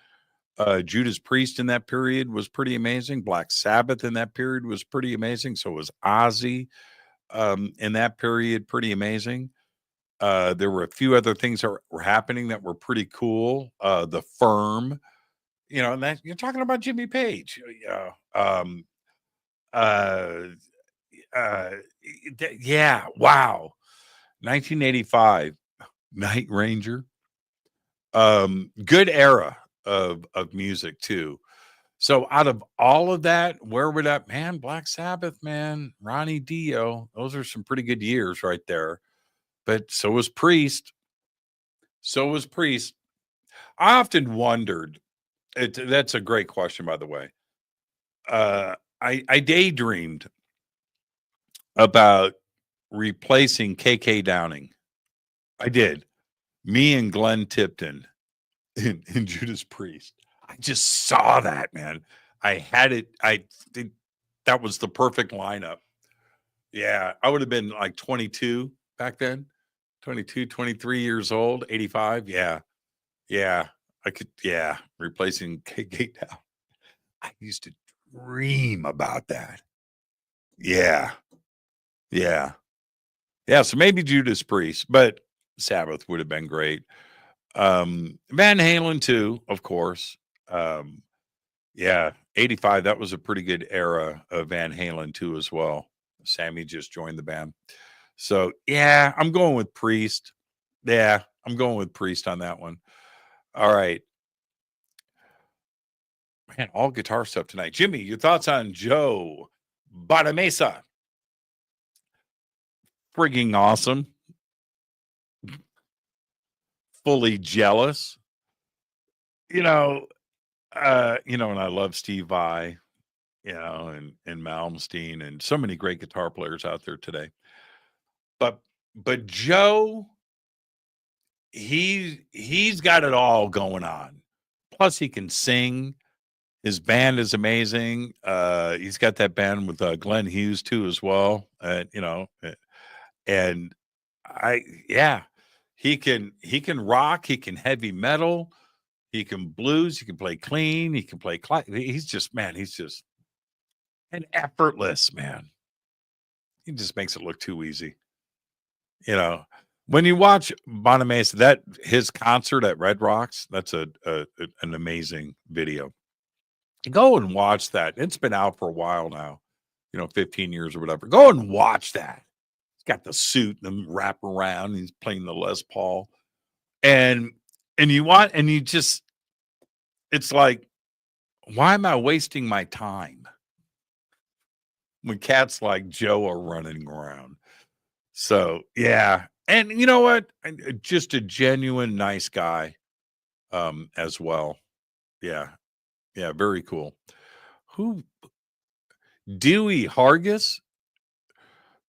Judas Priest in that period was pretty amazing. Black Sabbath in that period was pretty amazing. So was Ozzy in that period, pretty amazing. There were a few other things that were happening that were pretty cool. The Firm, and that you're talking about Jimmy Page. Yeah, wow. 1985. Night Ranger. Good era of music too. So out of all of that, where would that, man? Black Sabbath, man, Ronnie Dio, those are some pretty good years right there. But so was Priest. I often wondered, that's a great question, by the way. I daydreamed about replacing KK Downing. I did. Me and Glenn Tipton in Judas Priest. I just saw that, man. I had it. I think that was the perfect lineup. Yeah, I would have been like 22 back then. 22, 23 years old, 85. Yeah. I could, replacing KK Downing. I used to dream about that. Yeah. So maybe Judas Priest, but Sabbath would have been great. Van Halen too, of course. 85, that was a pretty good era of Van Halen too as well. Sammy just joined the band. So yeah, I'm going with Priest. Yeah, I'm going with Priest on that one. All right. Man, all guitar stuff tonight. Jimmy, your thoughts on Joe Bonamessa? Frigging awesome. Fully jealous. And I love Steve Vai, and Malmsteen and so many great guitar players out there today. But Joe, he's got it all going on. Plus he can sing. His band is amazing. He's got that band with Glenn Hughes too as well. And he can rock, he can heavy metal, he can blues, he can play clean, he can play he's just an effortless, man. He just makes it look too easy. When you watch Bonamessa, that his concert at Red Rocks, that's an amazing video. Go and watch that. It's been out for a while now, 15 years or whatever. Go and watch that. He's got the suit and the wrap around. He's playing the Les Paul. And you just, it's like, why am I wasting my time when cats like Joe are running around? So yeah. And you know what? Just a genuine nice guy as well. Yeah. Yeah, very cool. Who Dewey Hargis?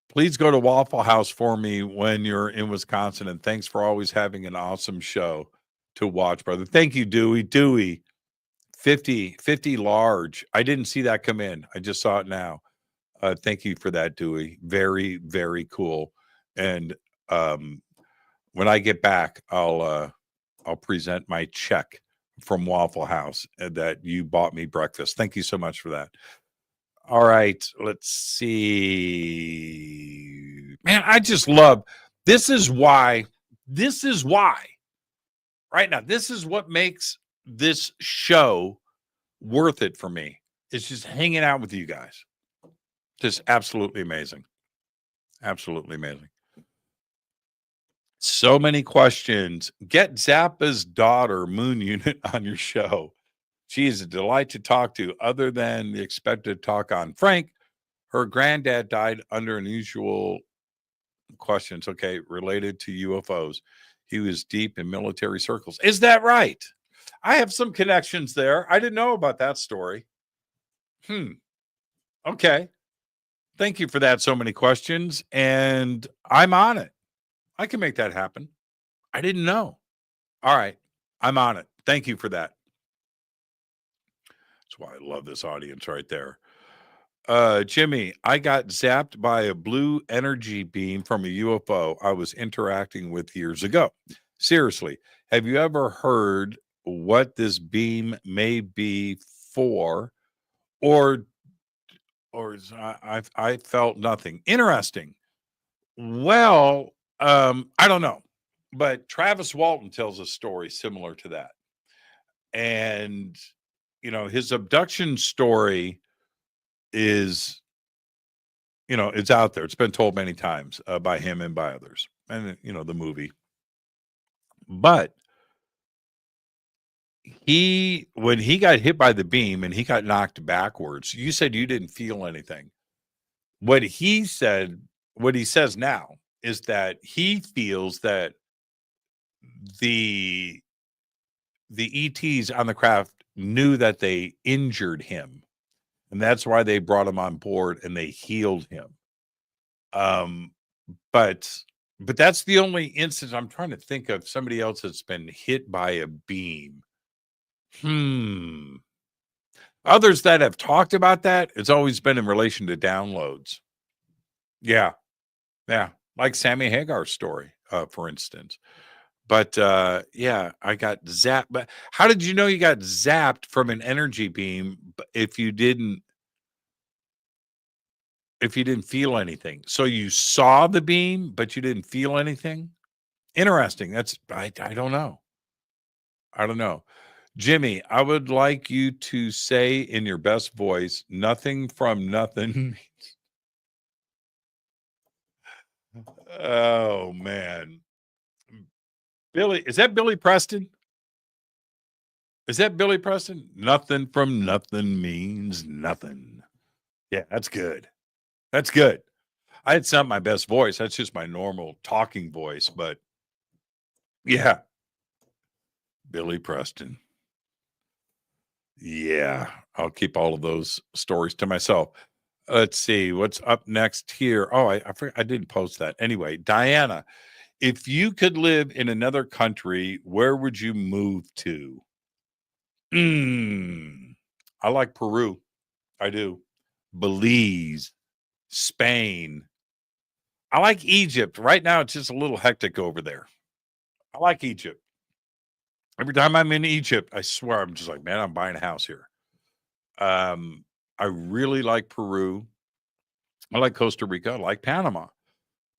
Please go to Waffle House for me when you're in Wisconsin. And thanks for always having an awesome show to watch, brother. Thank you, Dewey. Dewey, 50 large. I didn't see that come in. I just saw it now. Thank you for that, Dewey. Very, very cool. And when I get back, I'll present my check from Waffle House that you bought me breakfast. Thank you so much for that. All right, let's see. Man, I just love, this is why right now, this is what makes this show worth it for me. It's just hanging out with you guys. Just absolutely amazing. Absolutely amazing. So many questions. Get Zappa's daughter, Moon Unit, on your show. She is a delight to talk to, other than the expected talk on Frank. Her granddad died under unusual questions, okay, related to UFOs. He was deep in military circles. Is that right? I have some connections there. I didn't know about that story. Okay. Thank you for that. So many questions, and I'm on it. I can make that happen. I didn't know. All right. I'm on it. Thank you for that. That's why I love this audience right there. Jimmy, I got zapped by a blue energy beam from a UFO I was interacting with years ago. Seriously, have you ever heard what this beam may be for? Or I felt nothing. Interesting. Well, I don't know, but Travis Walton tells a story similar to that. And, his abduction story is, it's out there. It's been told many times by him and by others, and, the movie. But when he got hit by the beam and he got knocked backwards, you said you didn't feel anything. What he says now is that he feels that the ETs on the craft knew that they injured him, and that's why they brought him on board and they healed him. But that's the only instance I'm trying to think of somebody else that's been hit by a beam. Others that have talked about that, it's always been in relation to downloads. Yeah. Like Sammy Hagar's story, for instance. But yeah, I got zapped. But how did you know you got zapped from an energy beam if you didn't feel anything? So you saw the beam, but you didn't feel anything? Interesting. I don't know. I don't know. Jimmy, I would like you to say in your best voice, nothing from nothing. Oh man. Billy, is that Billy Preston? Is that Billy Preston? Nothing from nothing means nothing. Yeah, that's good. That's good. It's not my best voice. That's just my normal talking voice. But yeah, Billy Preston. Yeah, I'll keep all of those stories to myself. Let's see what's up next here. Oh, I didn't post that. Anyway, Diana, if you could live in another country, where would you move to? I like Peru. I do. Belize, Spain. I like Egypt. Right now, it's just a little hectic over there. I like Egypt. Every time I'm in Egypt, I swear I'm just like, man, I'm buying a house here. I really like Peru. I like Costa Rica. I like Panama.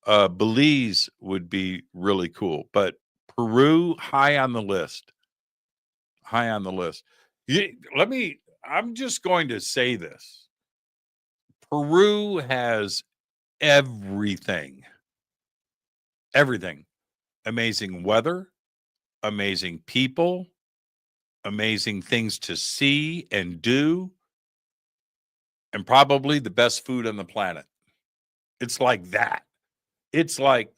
Belize would be really cool, but Peru high on the list. High on the list. I'm just going to say this. Peru has everything. Everything. Amazing weather, amazing people, amazing things to see and do, and probably the best food on the planet. It's like that. It's like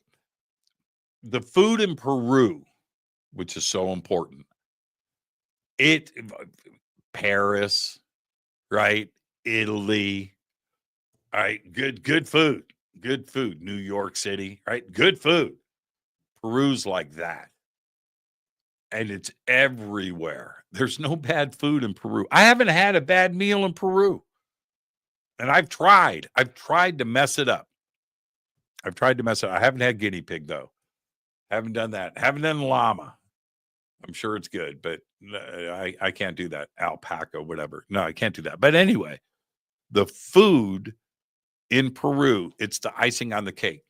the food in Peru, which is so important. Paris, right? Italy, right? Good food. Good food. New York City, right? Good food. Peru's like that. And it's everywhere. There's no bad food in Peru. I haven't had a bad meal in Peru. And I've tried to mess it up. I haven't had guinea pig though. Haven't done that. Haven't done llama. I'm sure it's good, but I can't do that. Alpaca, whatever. No, I can't do that. But anyway, the food in Peru, it's the icing on the cake.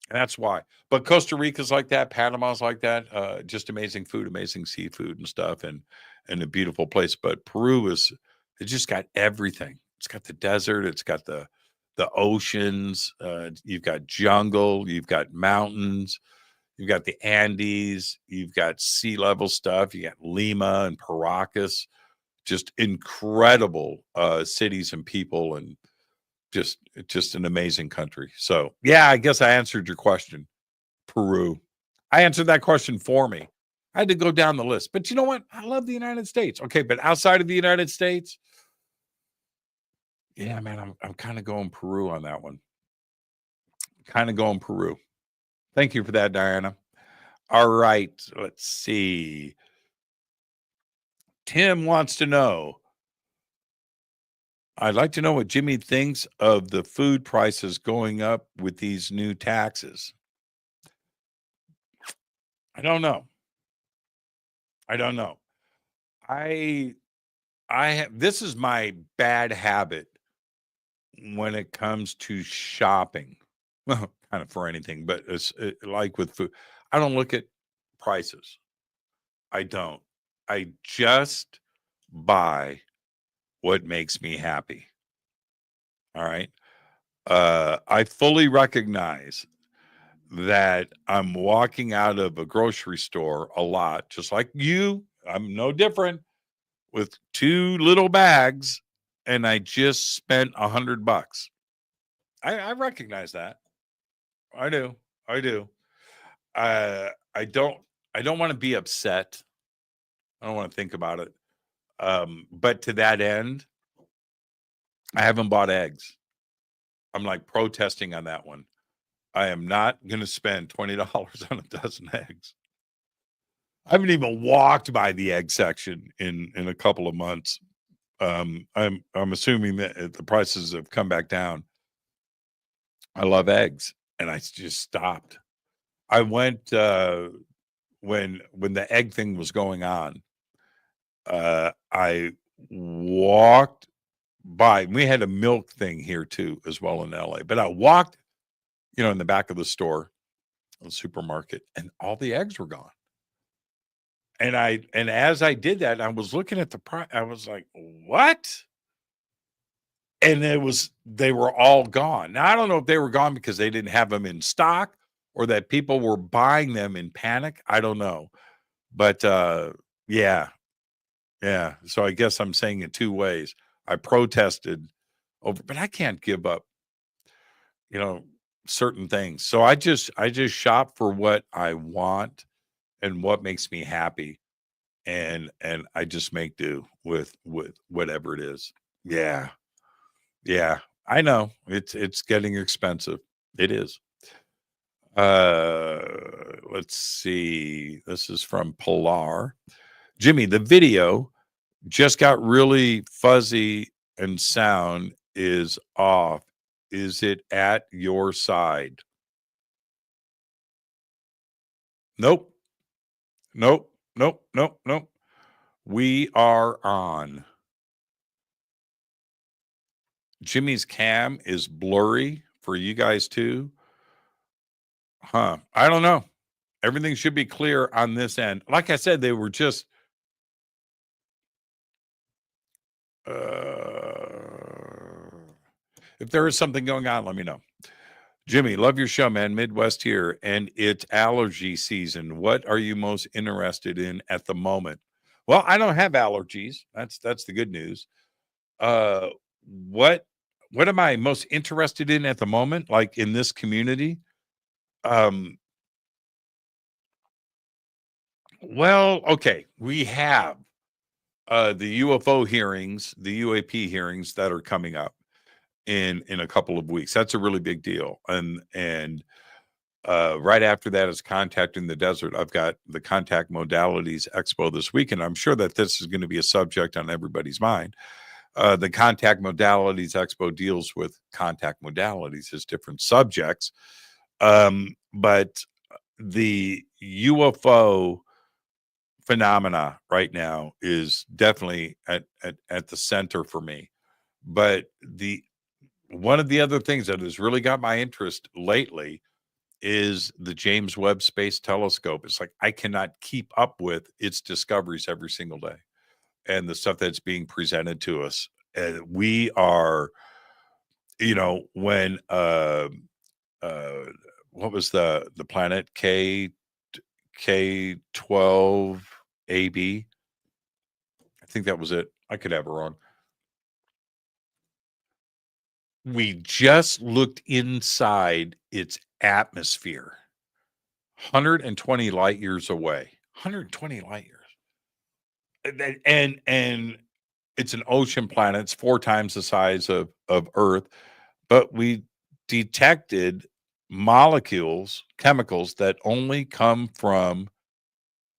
And that's why. But Costa Rica's like that. Panama's like that. Just amazing food, amazing seafood and stuff, and a beautiful place. But Peru it just got everything. It's got the desert. It's got the oceans. You've got jungle. You've got mountains. You've got the Andes. You've got sea level stuff. You got Lima and Paracas. Just incredible cities and people, and just an amazing country. So yeah, I guess I answered your question. Peru. I answered that question for me. I had to go down the list. But you know what? I love the United States. Okay, but outside of the United States, yeah, man, I'm kind of going Peru on that one. Kind of going Peru. Thank you for that, Diana. All right, let's see. Tim wants to know, I'd like to know what Jimmy thinks of the food prices going up with these new taxes. I don't know. This is my bad habit when it comes to shopping. Well, kind of for anything, but it's like with food. I don't look at prices. I don't. I just buy what makes me happy. All right. I fully recognize that I'm walking out of a grocery store a lot, just like you. I'm no different, with 2 little bags, and I just spent $100. I recognize that. I do. I don't want to be upset. I don't want to think about it. But to that end, I haven't bought eggs. I'm like protesting on that one. I am not going to spend $20 on a dozen eggs. I haven't even walked by the egg section in a couple of months. I'm assuming that the prices have come back down. I love eggs, and I just stopped. I went when the egg thing was going on. I walked by. We had a milk thing here too, as well in LA. But I walked, in the back of the store, the supermarket, and all the eggs were gone. And as I did that, I was looking at the price. I was like, "What?" And they were all gone. Now, I don't know if they were gone because they didn't have them in stock, or that people were buying them in panic. I don't know. But yeah. So I guess I'm saying it 2 ways. I protested over, but I can't give up, certain things. So I just shop for what I want and what makes me happy. And I just make do with whatever it is. Yeah. I know it's getting expensive. It is. Let's see. This is from Pilar. Jimmy, the video just got really fuzzy and sound is off. Is it at your side? Nope. We are on. Jimmy's cam is blurry for you guys too. Huh. I don't know. Everything should be clear on this end. Like I said, they were just if there is something going on, let me know. Jimmy, love your show, man. Midwest here, and it's allergy season. What are you most interested in at the moment? Well, I don't have allergies. That's the good news. Uh, what what am I most interested in at the moment? Like in this community? Um, well, okay, we have the UFO hearings, the UAP hearings that are coming up in a couple of weeks. That's a really big deal, and right after that is Contact in the Desert. I've got the Contact Modalities Expo this week, and I'm sure that this is going to be a subject on everybody's mind. The Contact Modalities Expo deals with contact modalities as different subjects, but the UFO phenomena right now is definitely at the center for me. But the one of the other things that has really got my interest lately is the James Webb Space Telescope. It's like I cannot keep up with its discoveries every single day and the stuff that's being presented to us. And we are, when uh what was the planet K12 AB? I think that was it. I could have it wrong. We just looked inside its atmosphere, 120 light years away. 120 light years. And it's an ocean planet. It's 4 times the size of Earth, but we detected molecules, chemicals that only come from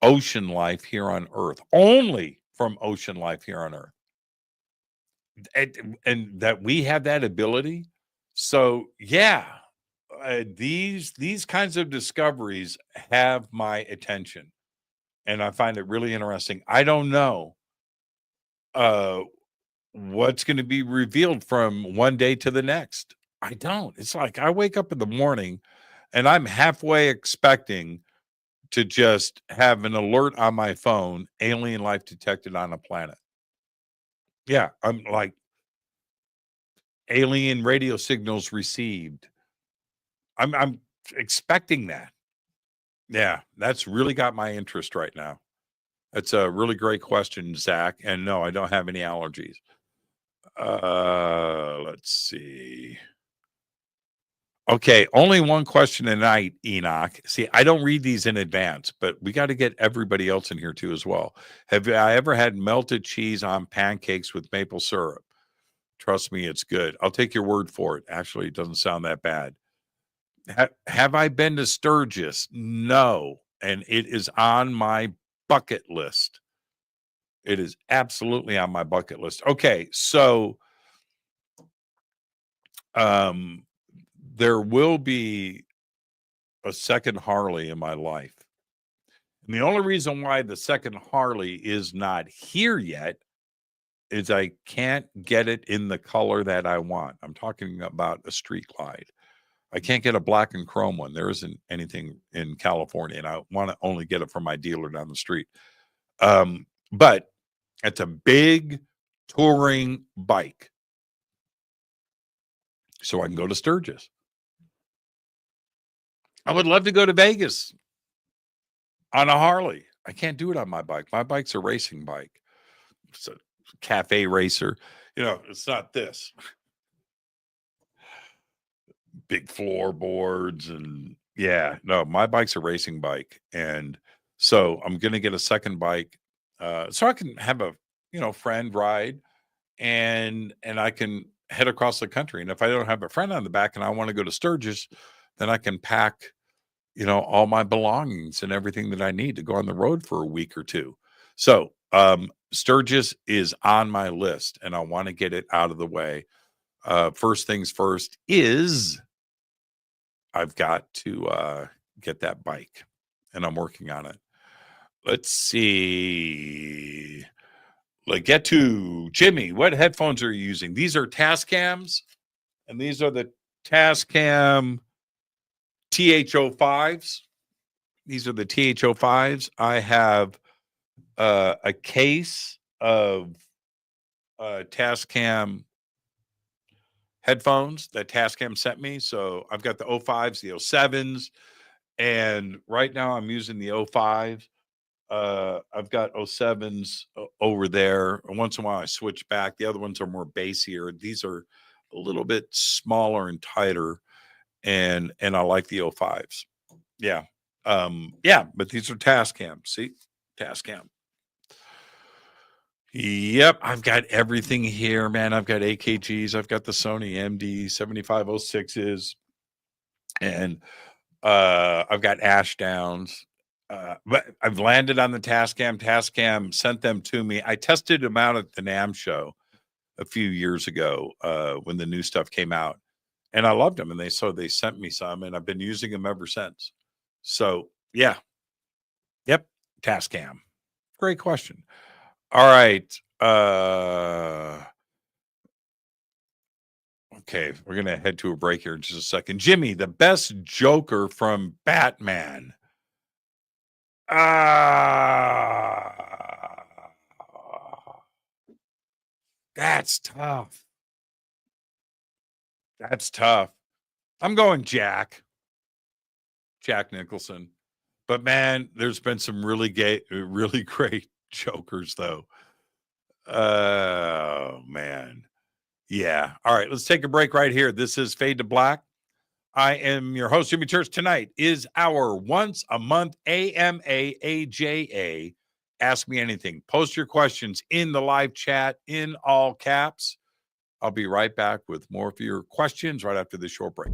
ocean life here on Earth. Only from ocean life here on Earth. And that we have that ability. So yeah, these kinds of discoveries have my attention, and I find it really interesting. I don't know uh what's going to be revealed from one day to the next. I don't. It's like I wake up in the morning and I'm halfway expecting to just have an alert on my phone, alien life detected on a planet. Yeah, I'm like alien radio signals received. I'm expecting that. Yeah, that's really got my interest right now. That's a really great question, Zach. And no, I don't have any allergies. Let's see. Okay, only one question tonight, Enoch. See, I don't read these in advance, but we got to get everybody else in here too as well. Have I ever had melted cheese on pancakes with maple syrup? Trust me, it's good. I'll take your word for it. Actually, it doesn't sound that bad. Have I been to Sturgis? No, and it is on my bucket list. It is absolutely on my bucket list. Okay, so there will be a second Harley in my life. And the only reason why the second Harley is not here yet is I can't get it in the color that I want. I'm talking about a Street Glide. I can't get a black and chrome one. There isn't anything in California, and I want to only get it from my dealer down the street. But it's a big touring bike, so I can go to Sturgis. I would love to go to Vegas on a Harley. I can't do it on my bike. My bike's a racing bike. It's a cafe racer. It's not this. Big floorboards and yeah, no, my bike's a racing bike. And so I'm going to get a second bike so I can have a, friend ride and I can head across the country. And if I don't have a friend on the back and I want to go to Sturgis, then I can pack all my belongings and everything that I need to go on the road for a week or two. So, Sturgis is on my list and I want to get it out of the way. First things first is I've got to get that bike and I'm working on it. Let's see. Let's get to Jimmy. What headphones are you using? These are Tascams and these are the Tascam TH05s. These are the TH05s. I have a case of Tascam headphones that Tascam sent me. So I've got the 05s, the 07s, and right now I'm using the 05s. I've got 07s over there. And once in a while I switch back. The other ones are more bassier. These are a little bit smaller and tighter, and I like the 05s. Yeah. But these are Tascam. See? Tascam. Yep, I've got everything here, man. I've got AKGs, I've got the Sony MD 7506s, and I've got Ashdowns. But I've landed on the Tascam. Tascam sent them to me. I tested them out at the NAMM show a few years ago when the new stuff came out, and I loved them. And they sent me some, and I've been using them ever since. So yeah, yep, Tascam. Great question. All right. Okay, we're gonna head to a break here in just a second. Jimmy, the best Joker from Batman. That's tough. That's tough. I'm going Jack Nicholson. But man, there's been some really great Jokers though. Oh man. Yeah. All right, let's take a break right here. This is Fade to Black. I am your host, Jimmy Church. Tonight is our once a month AMA Ask Me Anything. Post your questions in the live chat in all caps. I'll be right back with more of your questions right after this short break.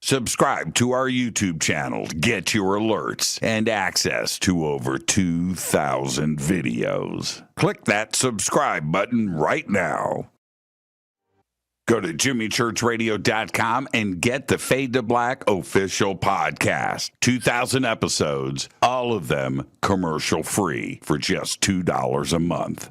Subscribe to our YouTube channel to get your alerts and access to over 2,000 videos. Click that subscribe button right now. Go to jimmychurchradio.com and get the Fade to Black official podcast. 2,000 episodes, all of them commercial free for just $2 a month.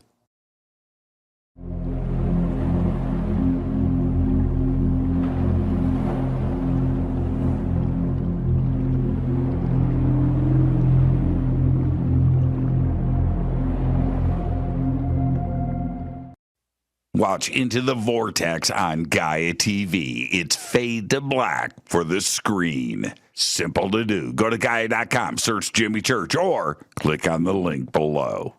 Watch Into the Vortex on Gaia TV. It's Fade to Black for the screen. Simple to do. Go to Gaia.com, search Jimmy Church, or click on the link below.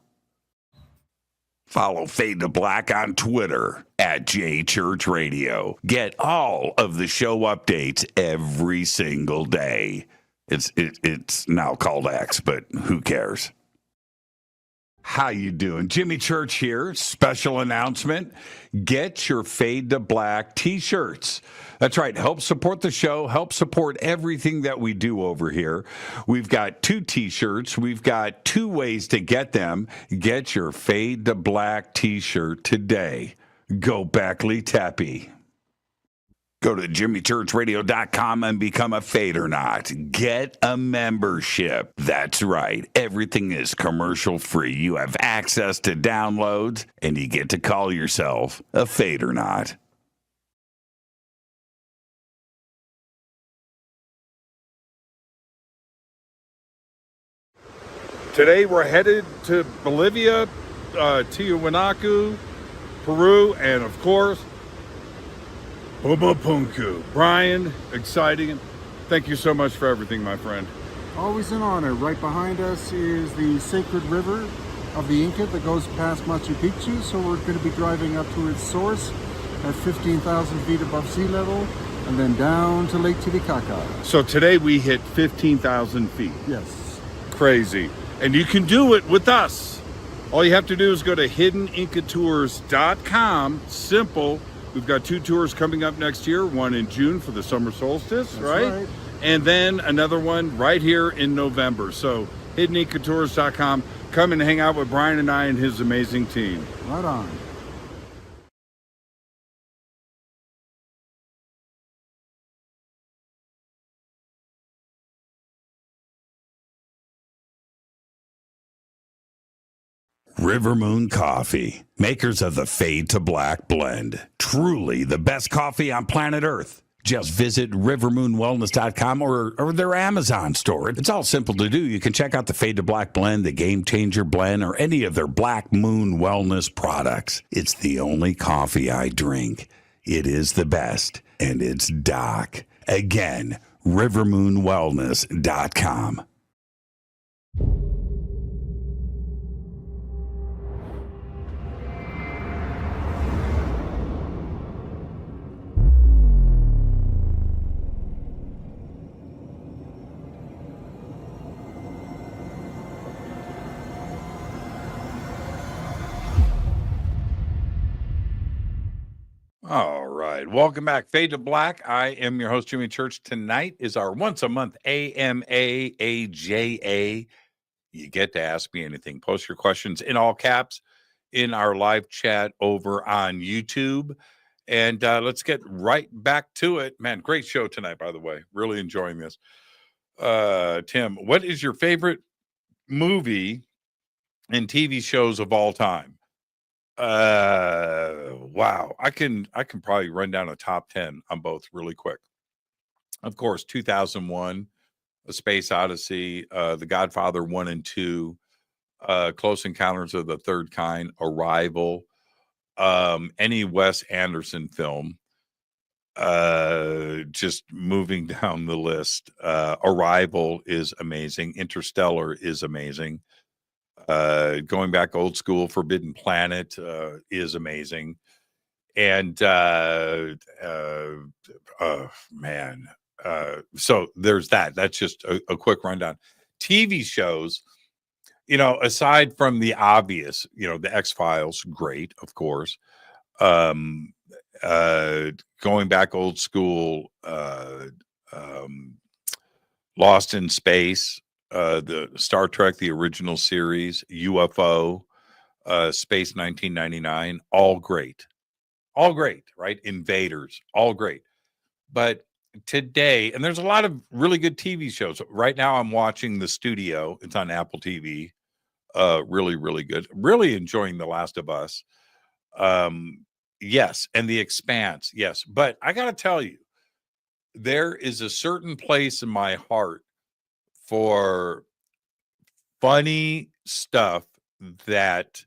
Follow Fade to Black on Twitter at JChurchRadio. Get all of the show updates every single day. It's now called X, but who cares? How you doing? Jimmy Church here. Special announcement. Get your Fade to Black T-shirts. That's right. Help support the show. Help support everything that we do over here. We've got 2 T-shirts. We've got 2 ways to get them. Get your Fade to Black T-shirt today. Go Backley Tappy. Go to jimmychurchradio.com and become a Fadernaut. Get a membership. That's right. Everything is commercial free. You have access to downloads, and you get to call yourself a Fadernaut. Today we're headed to Bolivia, Tiwanaku, Peru, and of course, Pumapunku. Brian, exciting. Thank you so much for everything, my friend. Always an honor. Right behind us is the sacred river of the Inca that goes past Machu Picchu. So we're going to be driving up to its source at 15,000 feet above sea level and then down to Lake Titicaca. So today we hit 15,000 feet. Yes. Crazy. And you can do it with us. All you have to do is go to hiddenincatours.com. Simple. We've got 2 tours coming up next year, one in June for the summer solstice, right? And then another one right here in November. So hiddenincatours.com. Come and hang out with Brian and I and his amazing team. Right on. River Moon Coffee, makers of the Fade to Black blend. Truly the best coffee on planet Earth. Just visit rivermoonwellness.com or their Amazon store. It's all simple to do. You can check out the Fade to Black blend, the Game Changer blend, or any of their Black Moon Wellness products. It's the only coffee I drink. It is the best, and it's Doc. Again, rivermoonwellness.com. All right. Welcome back. Fade to Black. I am your host, Jimmy Church. Tonight is our once a month AMA. You get to ask me anything. Post your questions in all caps in our live chat over on YouTube. And let's get right back to it. Man, great show tonight, by the way. Really enjoying this. Tim, what is your favorite movie and TV shows of all time? Wow. I can probably run down a top 10 on both really quick. Of course, 2001, A Space Odyssey, The Godfather 1 and 2, Close Encounters of the Third Kind, Arrival, any Wes Anderson film, just moving down the list. Arrival is amazing. Interstellar is amazing. Going back old school, Forbidden Planet is amazing. And man, so there's that. That's just a quick rundown. TV shows, aside from the obvious, the X-Files, great, of course. Going back old school, Lost in Space, the Star Trek, the original series, UFO, Space 1999, all great, right? Invaders, all great. But today, and there's a lot of really good TV shows. Right now, I'm watching The Studio. It's on Apple TV. Really, really good. Really enjoying The Last of Us. Yes, and The Expanse. Yes, but I got to tell you, there is a certain place in my heart for funny stuff that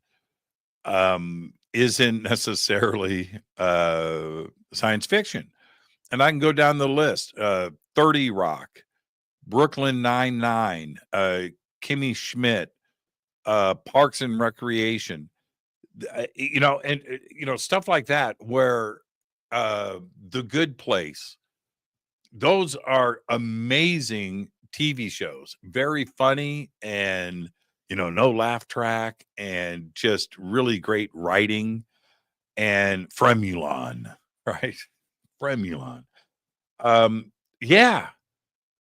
isn't necessarily science fiction. And I can go down the list. 30 Rock, Brooklyn Nine-Nine, Kimmy Schmidt, Parks and Recreation, stuff like that, where The Good Place, those are amazing TV shows, very funny and, no laugh track and just really great writing. And Fremulon, right? Fremulon. Yeah.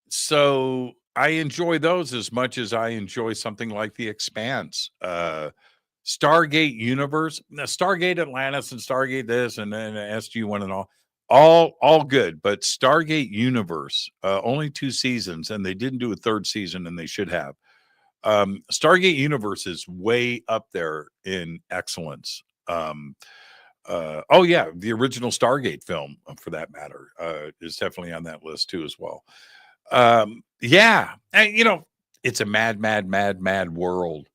So I enjoy those as much as I enjoy something like The Expanse. Stargate Universe, Stargate Atlantis and Stargate this and then SG-1 and all good, but Stargate Universe, only 2 seasons, and they didn't do a 3rd season, and they should have. Stargate Universe is way up there in excellence. The original Stargate film, for that matter, is definitely on that list too as well. And, it's a mad world.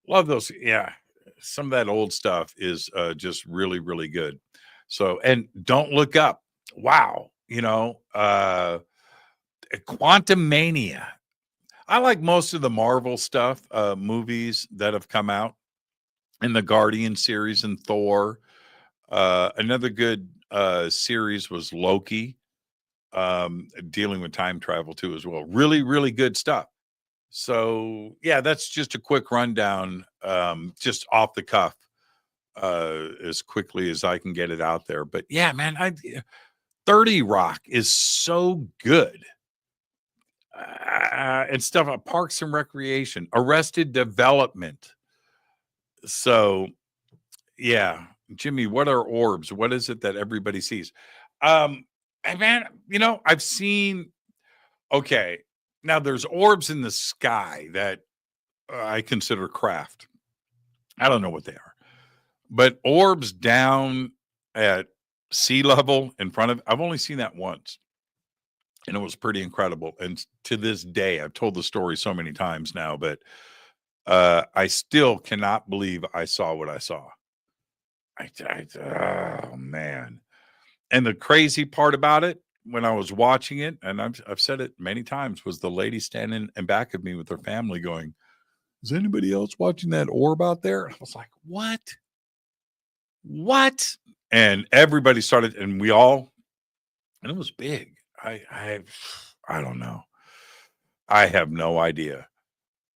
Love those. Yeah, some of that old stuff is just really, really good. So, and Don't Look Up. Wow. Quantum Mania. I like most of the Marvel stuff, movies that have come out in the Guardian series and Thor. Another good series was Loki, dealing with time travel too as well. Really, really good stuff. So, yeah, that's just a quick rundown, just off the cuff. As quickly as I can get it out there. But yeah, man, 30 Rock is so good. And stuff at Parks and Recreation, Arrested Development. So yeah, Jimmy, what are orbs? What is it that everybody sees? And man, I've seen, okay, now there's orbs in the sky that I consider craft. I don't know what they are, but orbs down at sea level in front of, I've only seen that once, and it was pretty incredible. And to this day, I've told the story so many times now, but I still cannot believe I saw what I saw. Oh man. And the crazy part about it, when I was watching it, and I've said it many times, was the lady standing in back of me with her family going, is anybody else watching that orb out there? I was like, what? And everybody started, and we all, and it was big. I don't know. I have no idea.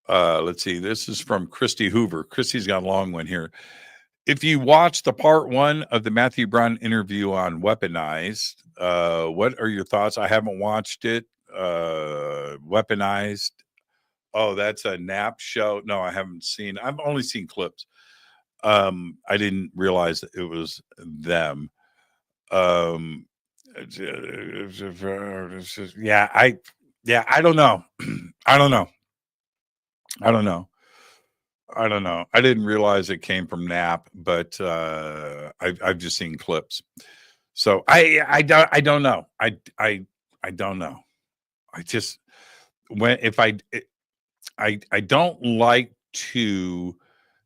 Let's see. This is from Christy Hoover. Christy's got a long one here. If you watch the part 1 of the Matthew Brown interview on Weaponized, what are your thoughts? I haven't watched it. Weaponized. Oh, that's a nap show. No, I haven't seen. I've only seen clips. I didn't realize that it was them. I don't know. I don't know. I didn't realize it came from Nap, but I've just seen clips. So I don't know. I don't know. I just I don't like to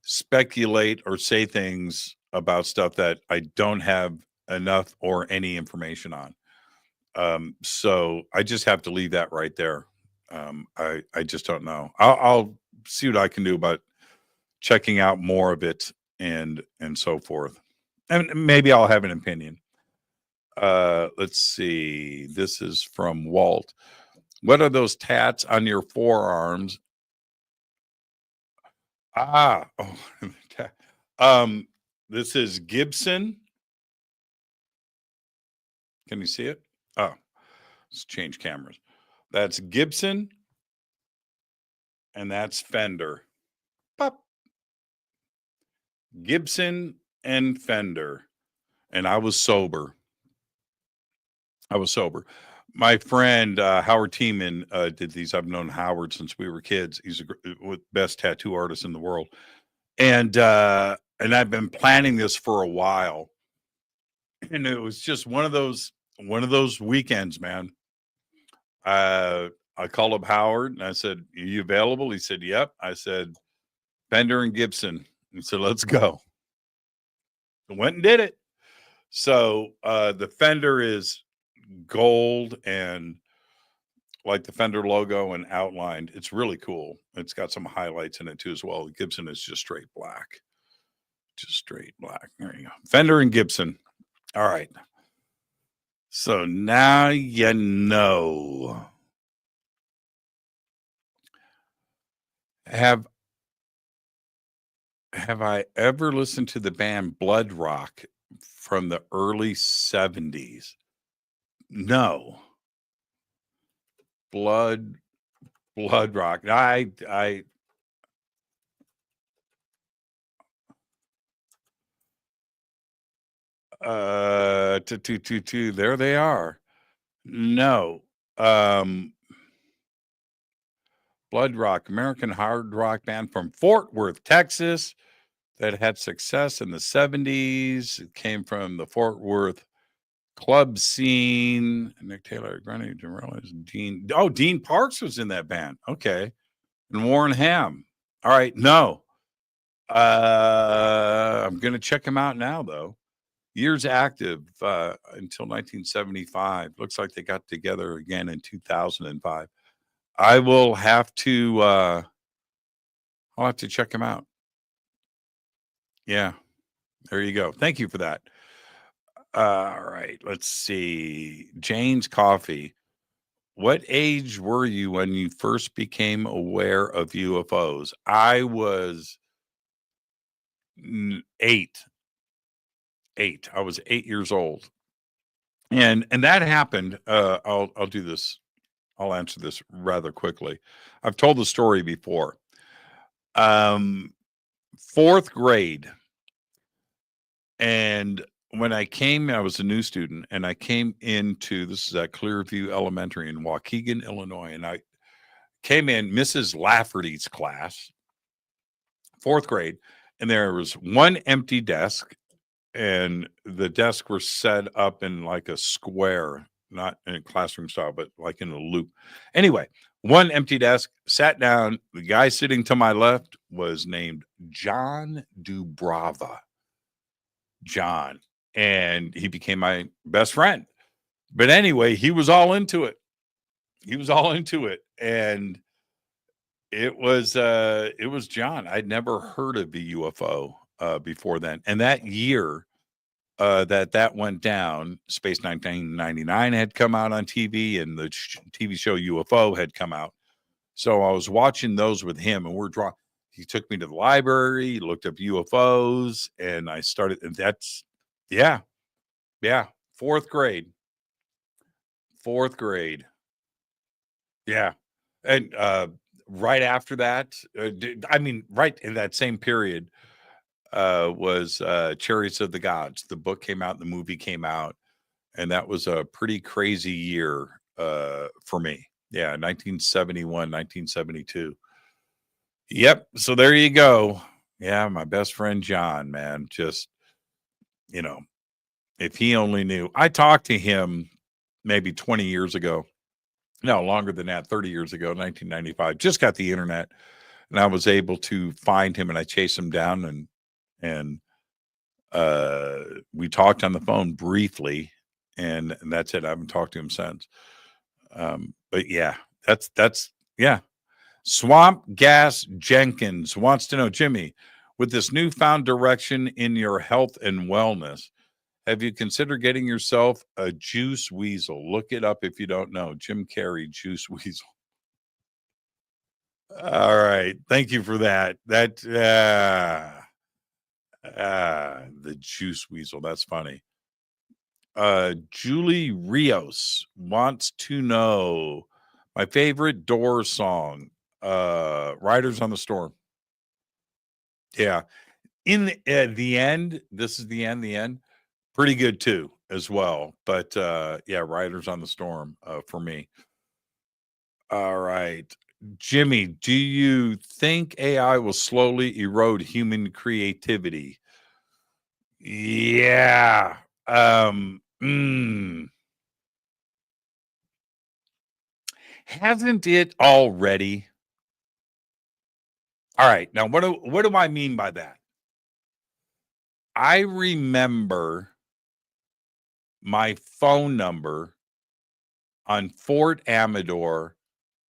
speculate or say things about stuff that I don't have enough or any information on. So I just have to leave that right there. I just don't know. I'll see what I can do about checking out more of it and so forth. And maybe I'll have an opinion. Let's see. This is from Walt. What are those tats on your forearms? This is Gibson. Can you see it? Oh, let's change cameras. That's Gibson, and that's Fender. Pop. Gibson and Fender. And I was sober. My friend Howard Tiemann did these. I've known Howard since we were kids. He's the best tattoo artist in the world, and I've been planning this for a while. And it was just one of those weekends, man. I called up Howard and I said, "Are you available?" He said, "Yep." I said, "Fender and Gibson." He said, "Let's go." I went and did it. So the Fender is gold and like the Fender logo and outlined. It's really cool. It's got some highlights in it too as well. The Gibson is just straight black. There you go. Fender and Gibson. All right. So now you know. Have I ever listened to the band Blood Rock from the early 70s? No. Blood Rock. I there they are. No. Blood Rock, American hard rock band from Fort Worth, Texas, that had success in the 70s. It came from the Fort Worth club scene. Nick Taylor, Granny, Dean Parks was in that band. Okay. And Warren Ham. All right. No. I'm going to check him out now, though. Years active until 1975. Looks like they got together again in 2005. I will have to I'll have to check him out. Yeah. There you go. Thank you for that. All right. Let's see. Jane's Coffee. What age were you when you first became aware of UFOs? I was 8. I was 8 years old. And that happened. I'll do this. I'll answer this rather quickly. I've told the story before. 4th grade. And when I came, I was a new student, and I came into, this is at Clearview Elementary in Waukegan, Illinois. And I came in Mrs. Lafferty's class, 4th grade. and there was one empty desk, and the desks were set up in like a square, not in a classroom style, but like in a loop. Anyway, one empty desk, sat down. The guy sitting to my left was named John Dubrava. John. And he became my best friend. But anyway, he was all into it. He was all into it. And it was John. I'd never heard of the UFO before then. And that year that went down, Space 1999 had come out on TV, and the TV show UFO had come out. So I was watching those with him, and he took me to the library, looked up UFOs, and I started, and that's, yeah, fourth grade. Yeah. And right after that, right in that same period, was Chariots of the Gods. The book came out, the movie came out, and that was a pretty crazy year for me. Yeah, 1971, 1972. Yep. So there you go. Yeah, my best friend John, man. Just, if he only knew. I talked to him maybe 20 years ago. No, longer than that, 30 years ago, 1995. Just got the internet, and I was able to find him, and I chased him down, and we talked on the phone briefly, and that's it. I haven't talked to him since. But yeah, that's yeah. Swamp Gas Jenkins wants to know, Jimmy, with this newfound direction in your health and wellness, have you considered getting yourself a juice weasel? Look it up if you don't know. Jim Carrey, juice weasel. All right. Thank you for that. The juice weasel. That's funny. Julie Rios wants to know my favorite Doors song, Riders on the Storm. Yeah. In the end, this is the end. Pretty good too, as well. But yeah, Riders on the Storm for me. All right. Jimmy, do you think AI will slowly erode human creativity? Yeah. Hasn't it already? All right. Now, what do I mean by that? I remember my phone number on Fort Amador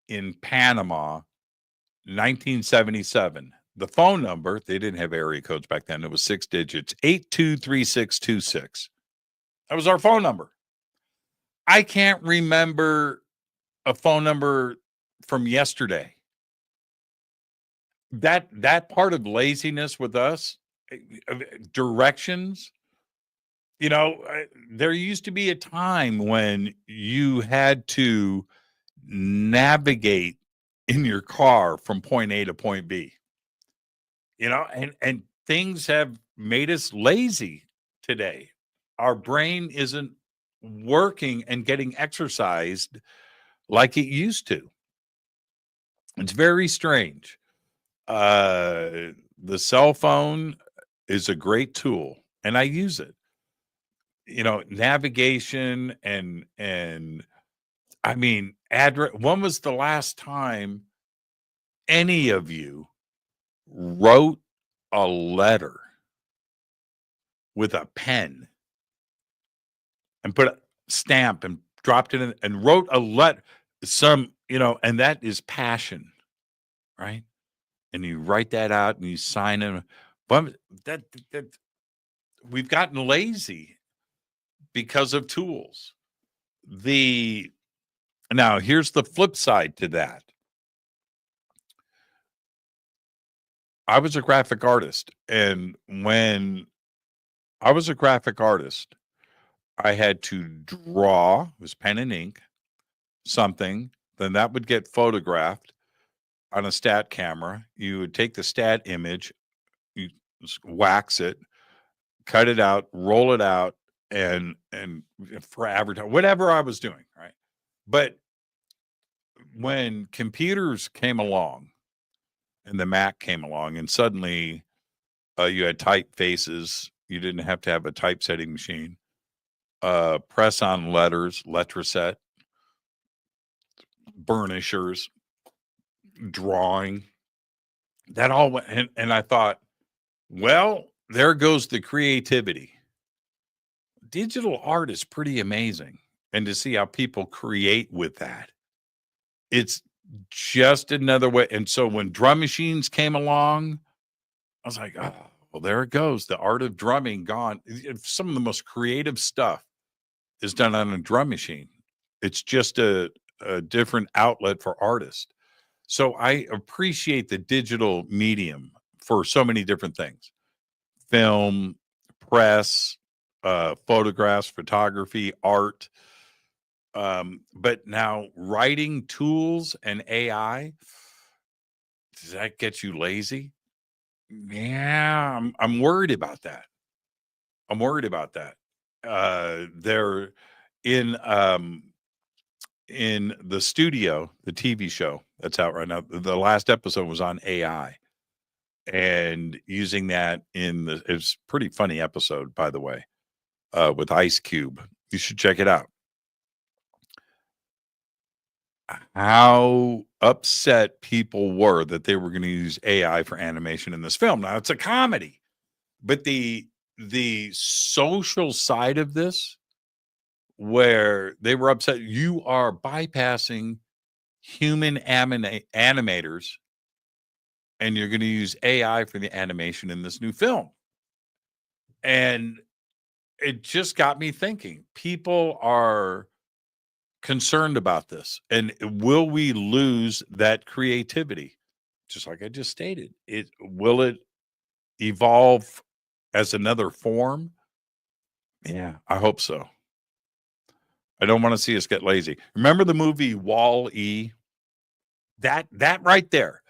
in Panama, 1977. The phone number, they didn't have area codes back then. It was 6 digits, 823626. That was our phone number. I can't remember a phone number from yesterday. That part of laziness with us, directions, there used to be a time when you had to navigate in your car from point A to point B, and things have made us lazy today. Our brain isn't working and getting exercised like it used to. It's very strange. The cell phone is a great tool, and I use it. Navigation and address. When was the last time any of you wrote a letter with a pen and put a stamp and dropped it in and wrote a letter? And that is passion, right? And you write that out and you sign it. But that we've gotten lazy because of tools. Now here's the flip side to that. I was a graphic artist, and when I was a graphic artist, I had to draw, it was pen and ink, something, then that would get photographed on a stat camera. You would take the stat image, you wax it, cut it out, roll it out, and for advertising, whatever I was doing, right? But when computers came along and the Mac came along, and suddenly You had typefaces. You didn't have to have a typesetting machine. Press on letters, letraset, burnishers, drawing. That all went, and I thought, well, there goes the creativity. Digital art is pretty amazing. And to see how people create with that, it's just another way. And so when drum machines came along, I was like, oh, well, there it goes. The art of drumming gone. Some of the most creative stuff is done on a drum machine. It's just a different outlet for artists. So I appreciate the digital medium for so many different things. Film, press, photographs, photography, art. But now writing tools and AI, does that get you lazy? Yeah, I'm worried about that. I'm worried about that. They're in the studio, the TV show that's out right now. The last episode was on AI and using that it's a pretty funny episode, by the way, with Ice Cube. You should check it out. How upset people were that they were going to use AI for animation in this film. Now it's a comedy, but the social side of this, where they were upset, you are bypassing human animators and you're going to use AI for the animation in this new film. And it just got me thinking, people are concerned about this, and will we lose that creativity? Just like I just stated, will it evolve as another form? Yeah, I hope so. I don't want to see us get lazy. Remember the movie Wall-E? That right there,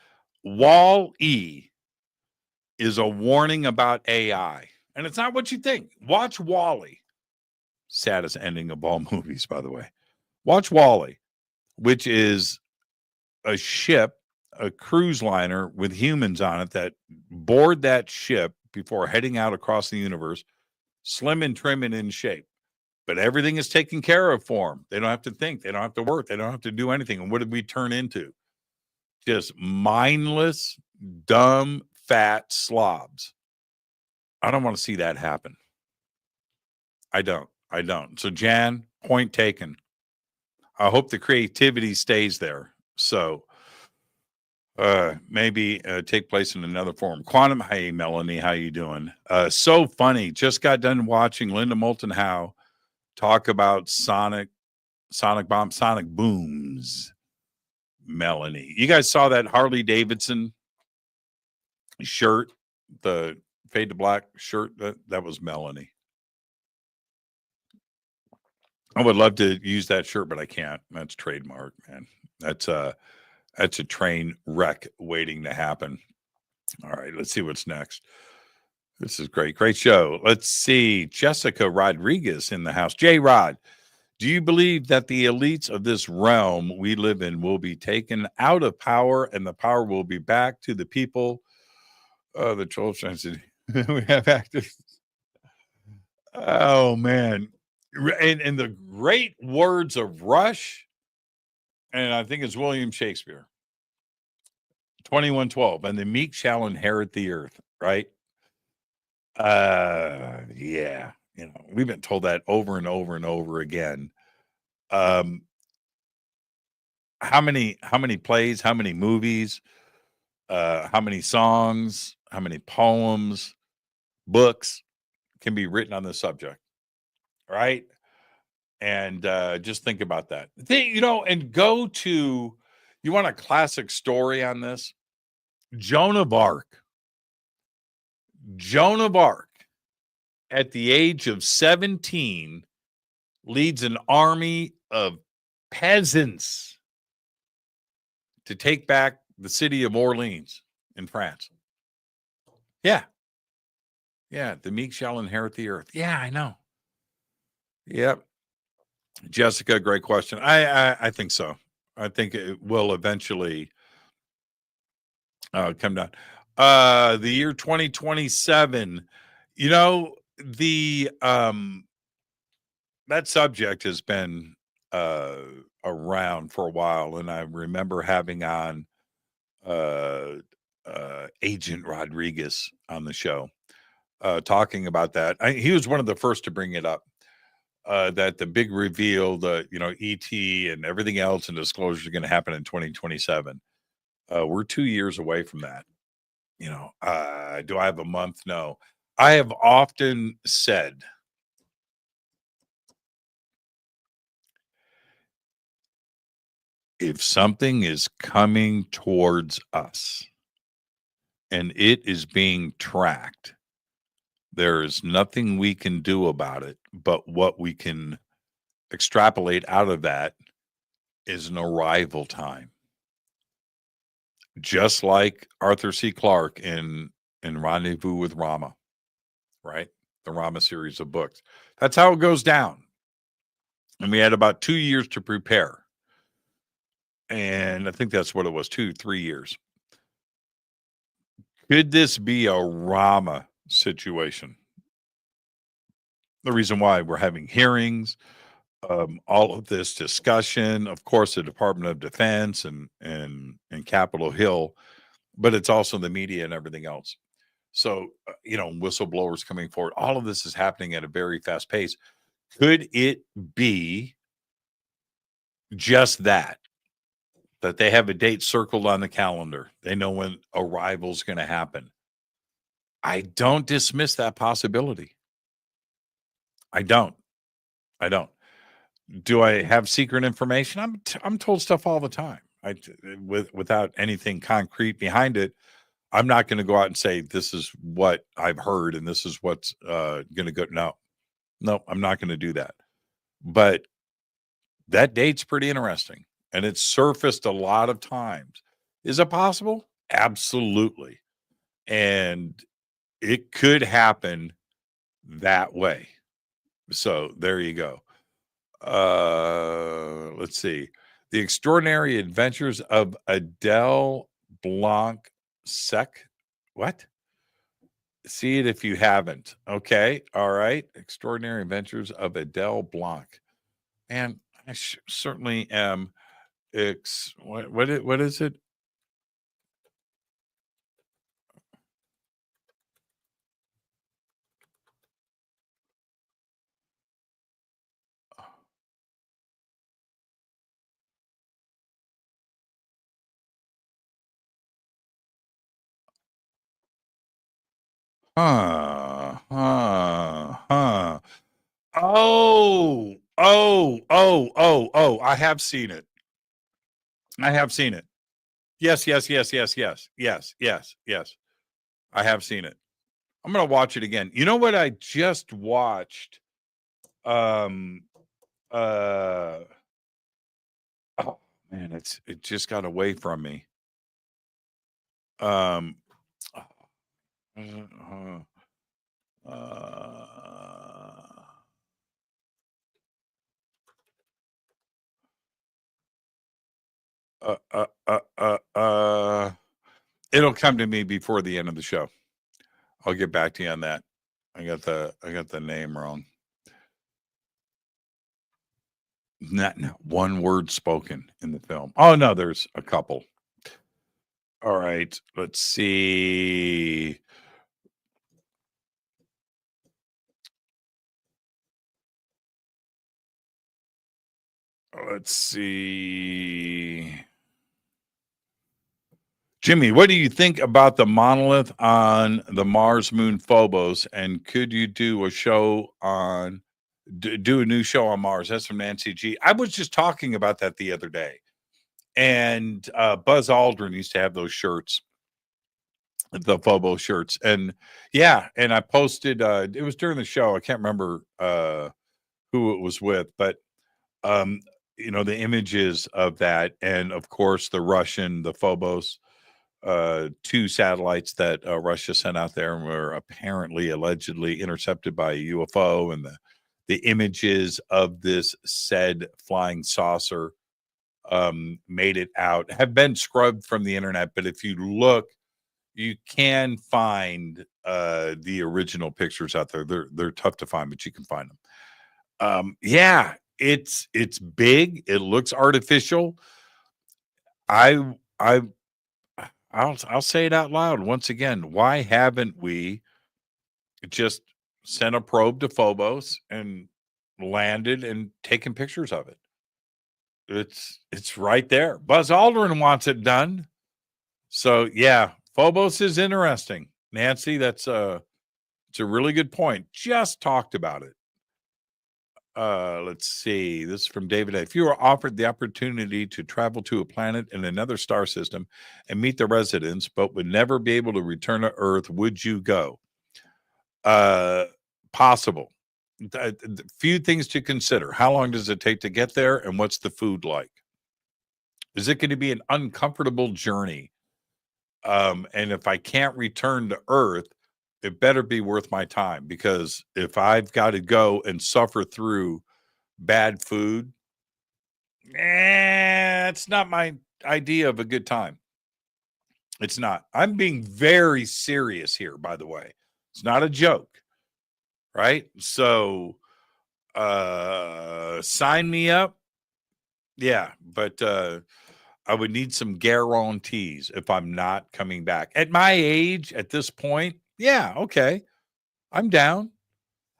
Wall-E is a warning about AI, and it's not what you think. Watch Wall-E. Saddest ending of all movies, by the way. Watch Wall-E, which is a ship, a cruise liner with humans on it that board that ship before heading out across the universe, slim and trim and in shape. But everything is taken care of for them. They don't have to think. They don't have to work. They don't have to do anything. And what did we turn into? Just mindless, dumb, fat slobs. I don't want to see that happen. I don't. So, Jan, point taken. I hope the creativity stays there. So maybe take place in another form. Quantum, hey, Melanie, how you doing? So funny. Just got done watching Linda Moulton Howe talk about sonic booms. Melanie, you guys saw that Harley Davidson shirt, the fade to black shirt? That was Melanie. I would love to use that shirt, but I can't. That's trademark, man. That's a train wreck waiting to happen. All right, let's see what's next. This is great. Great show. Let's see. Jessica Rodriguez in the house. J Rod, do you believe that the elites of this realm we live in will be taken out of power and the power will be back to the people? The children said we have active. Oh man. In the great words of Rush, and I think it's William Shakespeare, 21:12, and the meek shall inherit the earth, right? Yeah, we've been told that over and over and over again. How many plays, how many movies, how many songs, how many poems, books can be written on this subject? Right. And just think about that. And go to, you want a classic story on this? Joan of Arc. Joan of Arc, at the age of 17, leads an army of peasants to take back the city of Orleans in France. Yeah. Yeah. The meek shall inherit the earth. Yeah, I know. Yep. Jessica, great question. I think so. I think it will eventually come down. The year 2027. You know, the that subject has been around for a while, and I remember having on uh Agent Rodriguez on the show talking about that. He was one of the first to bring it up. That the big reveal, the ET and everything else and disclosure is going to happen in 2027. We're 2 years away from that. Do I have a month? No. I have often said, if something is coming towards us and it is being tracked, there is nothing we can do about it, but what we can extrapolate out of that is an arrival time. Just like Arthur C. Clarke in Rendezvous with Rama, right? The Rama series of books. That's how it goes down. And we had about 2 years to prepare. And I think that's what it was, 2-3 years. Could this be a Rama situation? The reason why we're having hearings, all of this discussion, of course, the Department of Defense and Capitol Hill, but it's also the media and everything else. So, whistleblowers coming forward, all of this is happening at a very fast pace. Could it be just that they have a date circled on the calendar? They know when arrival's going to happen. I don't dismiss that possibility. I don't. Do I have secret information? I'm told stuff all the time. Without anything concrete behind it, I'm not going to go out and say this is what I've heard and this is what's going to go. No, I'm not going to do that. But that date's pretty interesting, and it's surfaced a lot of times. Is it possible? Absolutely, and it could happen that way. So there you go. Let's see. The Extraordinary Adventures of Adele Blanc Sec. What? See it if you haven't. Okay. All right. Extraordinary Adventures of Adele Blanc. And I certainly am. What is it? Huh. Oh. I have seen it. Yes. I have seen it. I'm going to watch it again. You know what I just watched? Oh man, it just got away from me. It'll come to me before the end of the show. I'll get back to you on that. I got the name wrong. Not one word spoken in the film. Oh no, there's a couple. All right, let's see. Let's see. Jimmy, what do you think about the monolith on the Mars moon Phobos? And could you do a show on do a new show on Mars? That's from Nancy G. I was just talking about that the other day. And Buzz Aldrin used to have those shirts, the Phobos shirts. And yeah, and I posted it was during the show. I can't remember who it was with, but the images of that, and of course the Phobos, 2 satellites that Russia sent out there and were apparently allegedly intercepted by a UFO, and the images of this said flying saucer made it out, have been scrubbed from the internet. But if you look, you can find the original pictures out there. They're tough to find, but you can find them. Yeah, it's big. It looks artificial. I'll say it out loud once again. Why haven't we just sent a probe to Phobos and landed and taken pictures of it? It's right there. Buzz Aldrin wants it done. So yeah, Phobos is interesting. Nancy, it's a really good point. Just talked about it. Let's see. This is from David. If you were offered the opportunity to travel to a planet in another star system and meet the residents, but would never be able to return to Earth, would you go? Possible. Few things to consider. How long does it take to get there, and what's the food like? Is it going to be an uncomfortable journey? And if I can't return to Earth, it better be worth my time, because if I've got to go and suffer through bad food, it's not my idea of a good time. It's not. I'm being very serious here, by the way. It's not a joke, right? So sign me up. Yeah, but I would need some guarantees if I'm not coming back. At my age, at this point, yeah, okay. I'm down.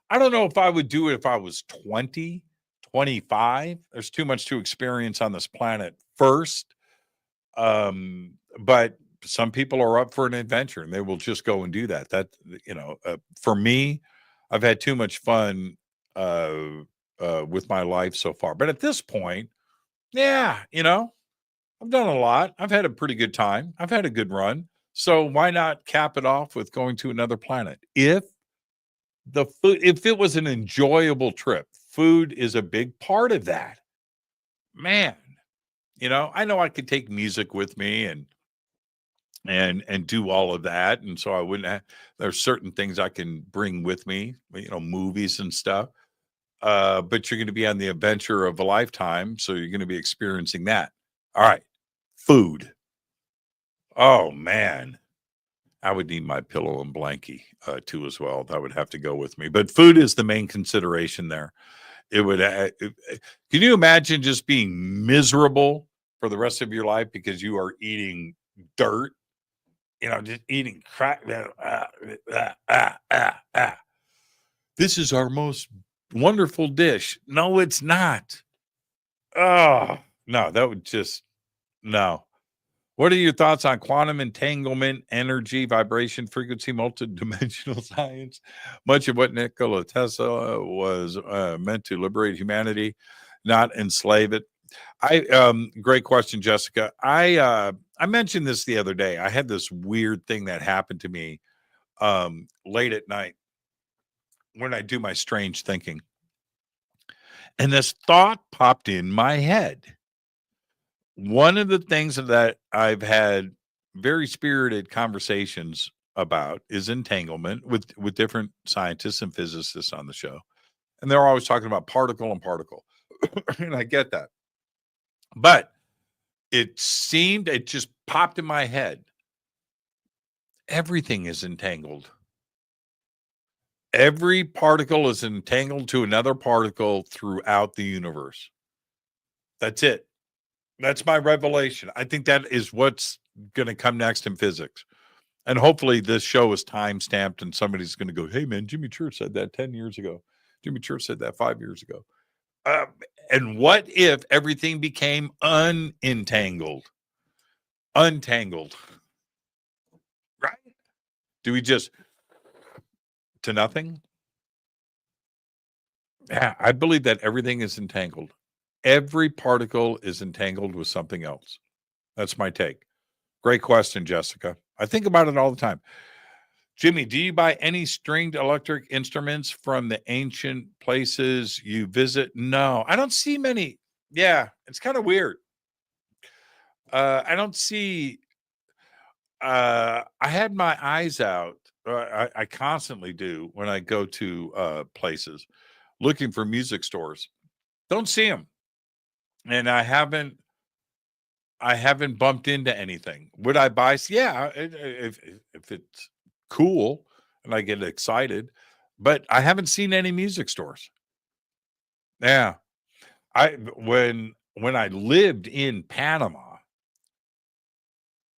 I don't know if I would do it if I was 20, 25. There's too much to experience on this planet first. But some people are up for an adventure and they will just go and do that. That, for me, I've had too much fun with my life so far. But at this point, yeah, I've done a lot. I've had a pretty good time. I've had a good run. So why not cap it off with going to another planet? If it was an enjoyable trip, food is a big part of that. Man, I know I could take music with me and do all of that. And so I wouldn't have, there's certain things I can bring with me, movies and stuff. But you're going to be on the adventure of a lifetime. So you're going to be experiencing that. All right. Food. Oh man, I would need my pillow and blankie too as well. That would have to go with me. But food is the main consideration there. It would. Can you imagine just being miserable for the rest of your life because you are eating dirt? Just eating crap. This is our most wonderful dish. No, it's not. Oh no, that would just no. What are your thoughts on quantum entanglement, energy, vibration, frequency, multidimensional science? Much of what Nikola Tesla was meant to liberate humanity, not enslave it. Great question, Jessica. I mentioned this the other day. I had this weird thing that happened to me late at night when I do my strange thinking. And this thought popped in my head. One of the things that I've had very spirited conversations about is entanglement with different scientists and physicists on the show. And they're always talking about particle and particle. And I get that. But it just popped in my head. Everything is entangled. Every particle is entangled to another particle throughout the universe. That's it. That's my revelation. I think that is what's going to come next in physics. And hopefully this show is time stamped and somebody's going to go, hey, man, Jimmy Church said that 10 years ago. Jimmy Church said that 5 years ago. And what if everything became unentangled? Untangled. Right? Do we just to nothing? Yeah, I believe that everything is entangled. Every particle is entangled with something else. That's my take. Great question, Jessica. I think about it all the time. Jimmy, do you buy any stringed electric instruments from the ancient places you visit? No, I don't see many. Yeah, it's kind of weird. I don't see. I had my eyes out. I constantly do when I go to places looking for music stores. Don't see them. And I haven't I haven't bumped into anything. Would I buy? Yeah, if it's cool and I get excited, but I haven't seen any music stores. Yeah, when I lived in Panama,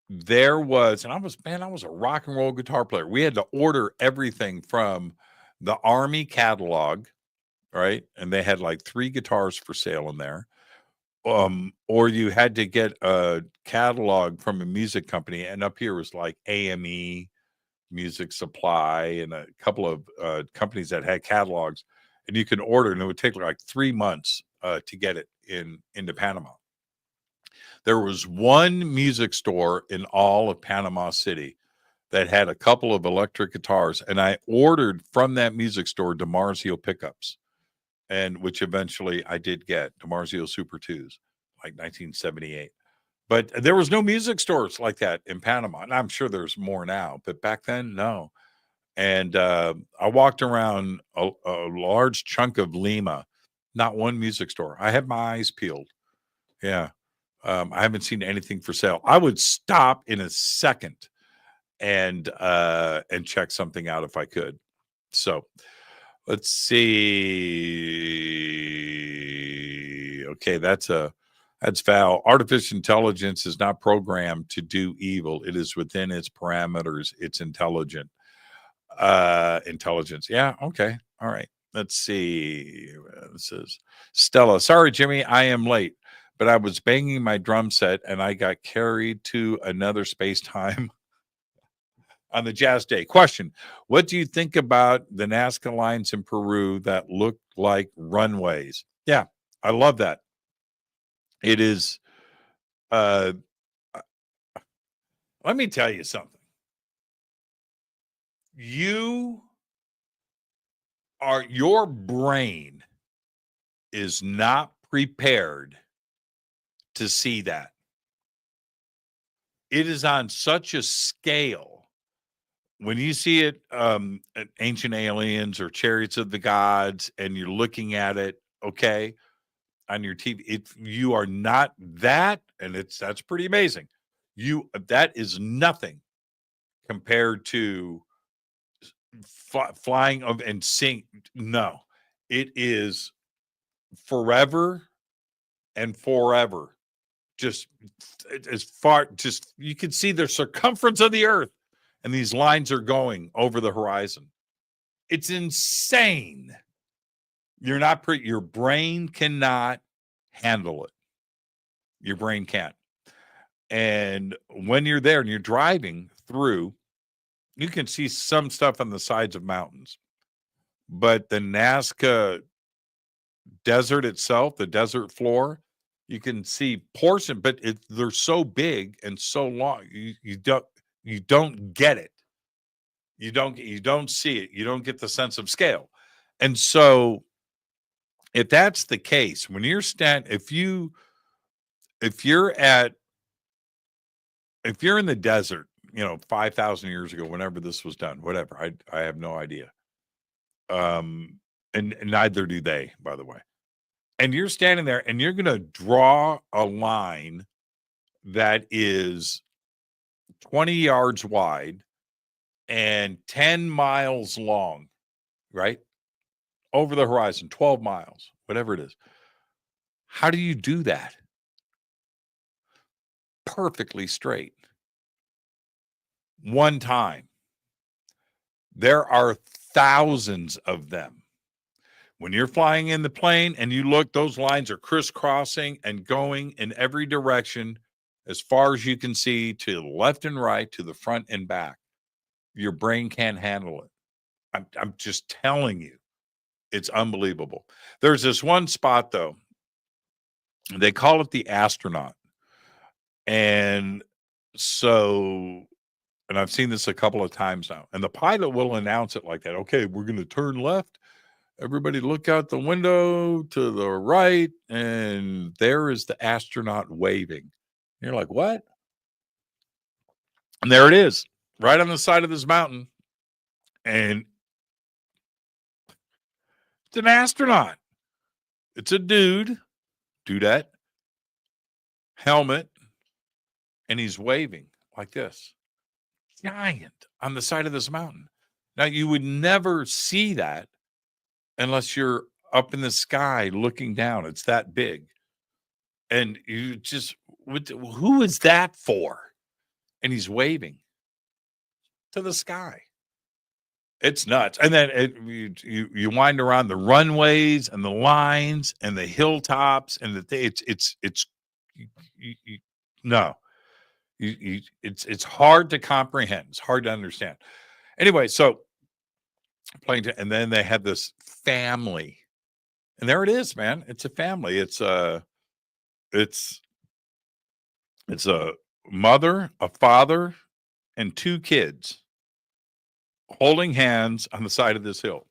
there was, and I was a rock and roll guitar player. We had to order everything from the Army catalog, right? And they had like 3 guitars for sale in there. Or you had to get a catalog from a music company, and up here was like AME Music Supply and a couple of companies that had catalogs, and you can order, and it would take like 3 months to get it into Panama. There was one music store in all of Panama City that had a couple of electric guitars, and I ordered from that music store DiMarzio pickups, and which eventually I did get, DiMarzio Super 2s, like 1978. But there was no music stores like that in Panama, and I'm sure there's more now, but back then, no. And I walked around a large chunk of Lima, not one music store. I had my eyes peeled. Yeah. I haven't seen anything for sale. I would stop in a second and check something out if I could. So let's see. Okay, that's Val. Artificial intelligence is not programmed to do evil. It is within its parameters. It's intelligent. Intelligence. Yeah. Okay. All right. Let's see. This is Stella. Sorry, Jimmy, I am late, but I was banging my drum set and I got carried to another space time on the jazz day. Question: what do you think about the Nazca lines in Peru that look like runways? Yeah, I love that. It is. Let me tell you something. Your brain is not prepared to see that. It is on such a scale. When you see it, Ancient Aliens or Chariots of the Gods, and you're looking at it, okay, on your TV, you are not that, and that's pretty amazing. That is nothing compared to flying of and sing. No, it is forever and forever. Just as far, just you can see the circumference of the earth, and these lines are going over the horizon. It's insane. Your brain cannot handle it. Your brain can't. And when you're there and you're driving through, you can see some stuff on the sides of mountains. But the Nazca desert itself, the desert floor, you can see portion, but they're so big and so long. You don't get it. You don't see it. You don't get the sense of scale. And so if that's the case, when you're if you're in the desert, 5,000 years ago, whenever this was done, whatever, I have no idea. And neither do they, by the way. And you're standing there and you're going to draw a line that is 20 yards wide and 10 miles long, right? Over the horizon, 12 miles, whatever it is. How do you do that? Perfectly straight. One time. There are thousands of them. When you're flying in the plane and you look, those lines are crisscrossing and going in every direction as far as you can see, to the left and right, to the front and back. Your brain can't handle it. I'm just telling you, it's unbelievable. There's this one spot, though. They call it the astronaut. And so, and I've seen this a couple of times now, and the pilot will announce it like that. Okay, we're going to turn left. Everybody look out the window to the right, and there is the astronaut waving. And you're like, what? And there it is, right on the side of this mountain. And it's an astronaut. It's a dudette, helmet, and he's waving like this. Giant on the side of this mountain. Now, you would never see that unless you're up in the sky looking down. It's that big. And you just, who is that for? And he's waving to the sky. It's nuts. And then you wind around the runways and the lines and the hilltops and it's hard to comprehend. It's hard to understand. Anyway, so and then they had this family, and there it is, man. It's a family. It's a mother, a father, and 2 kids holding hands on the side of this hill.